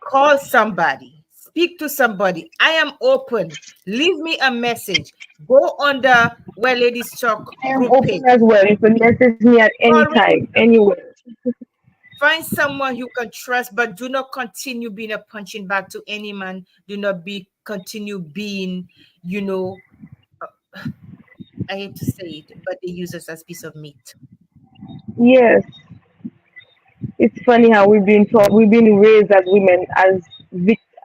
Call somebody, speak to somebody. I am open. Leave me a message. Go on the Where Ladies Talk I am group open page. as well. You can message me at any Already time, anywhere. find someone you can trust, but do not continue being a punching bag to any man. Do not continue being, you know, I hate to say it, but they use us as piece of meat. Yes. It's funny how we've been taught, we've been raised as women as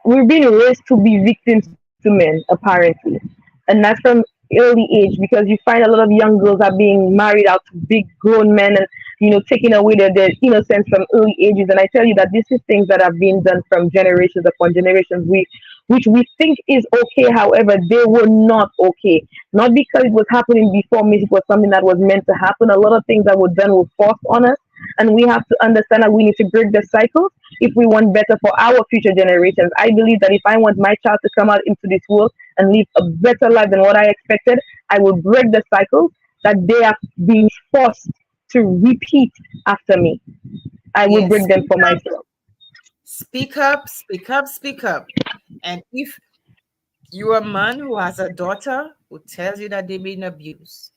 we're being raised to be victims to men, apparently, and that's from early age because you find a lot of young girls are being married out to big grown men and taking away their innocence from early ages. And I tell you that this is things that have been done from generations upon generations. Which we think is okay, however, they were not okay. Not because it was happening before me, it was something that was meant to happen. A lot of things that were done were forced on us, and we have to understand that we need to break the cycle if we want better for our future generations. I believe that if I want my child to come out into this world and live a better life than what I expected, I will break the cycle that they are being forced to repeat after me. I will Yes, break them speak for up, myself. speak up, speak up, speak up. And if you're a man who has a daughter who tells you that they've been abused,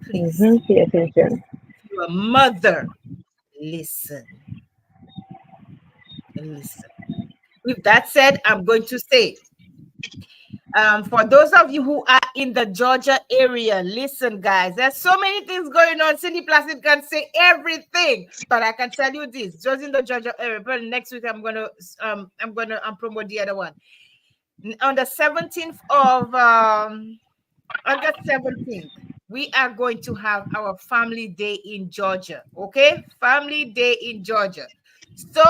please, Pay attention. you're a mother, listen, listen. With that said, I'm going to say, for those of you who are in the Georgia area, listen, guys, there's so many things going on. Cindy Placid can say everything, but I can tell you this: just in the Georgia area. But next week, I'm gonna promote the other one on the 17th of August 17th. We are going to have our family day in Georgia. Okay, family day in Georgia. So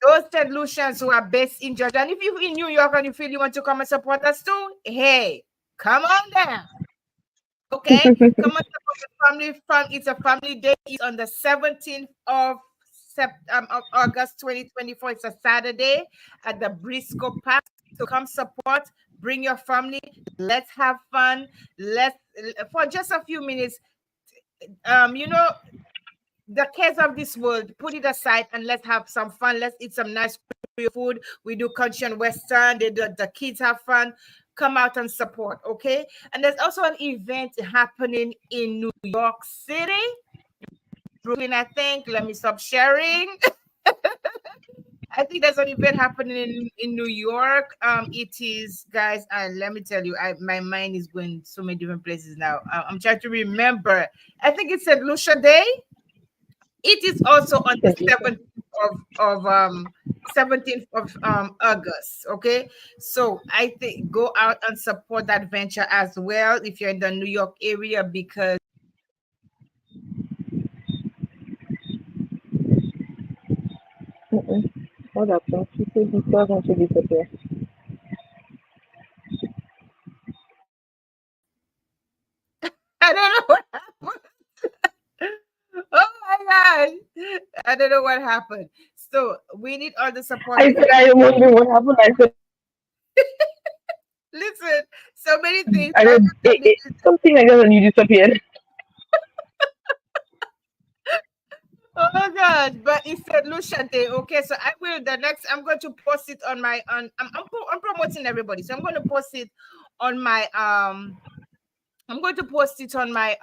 those St. Lucians who are based in Georgia, and if you're in New York and you feel you want to come and support us too, hey, come on down. Okay, come on support the family fun. It's a family day. It's on the 17th of August 2024. It's a Saturday at the Briscoe Park. So come support. Bring your family. Let's have fun. Let's for just a few minutes. You know, the cares of this world, put it aside and let's have some fun. Let's eat some nice food. We do country and western. The kids have fun. Come out and support, okay? And there's also an event happening in New York City, Brooklyn, I think. Let me stop sharing. I think there's an event happening in New York. It is, guys. Let me tell you, my mind is going so many different places now. I'm trying to remember. I think it's St. Lucia Day. It is also on the Thank you, sir. 17th of August. Okay, so I think go out and support that venture as well if you're in the New York area because Mm-mm. What happened? She said this doesn't to disappear. I don't know what happened. Oh my god, I don't know what happened. So we need all the support I we said can. I am wondering what happened. I said Listen, so many things. I I said just told you. something like that and you disappeared. Oh my god! But it said Luciante. Okay, so I will the next. I'm going to post it on my on. I'm promoting everybody, so I'm going to post it on my I'm going to post it on my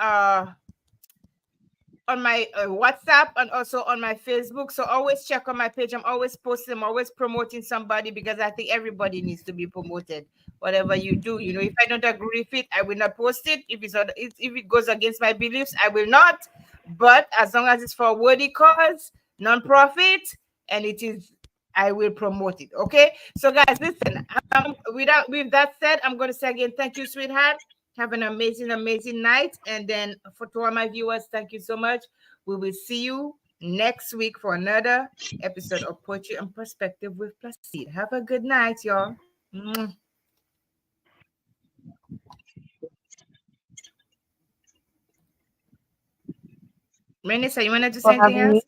WhatsApp and also on my Facebook. So always check on my page. I'm always posting, I'm always promoting somebody because I think everybody needs to be promoted. Whatever you do, if I don't agree with it, I will not post it. If it goes against my beliefs, I will not. But as long as it's for a worthy cause, non-profit, and it is, I will promote it. Okay. So guys, listen. With that said, I'm going to say again, thank you, sweetheart. Have an amazing, amazing night. And then for to all my viewers, thank you so much. We will see you next week for another episode of Poetry and Perspective with Placide. Have a good night, y'all. Mwah. Renessa, you want to do For something having me. else?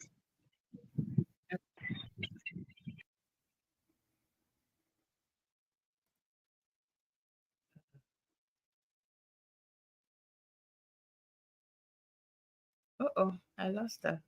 Uh oh, I lost her.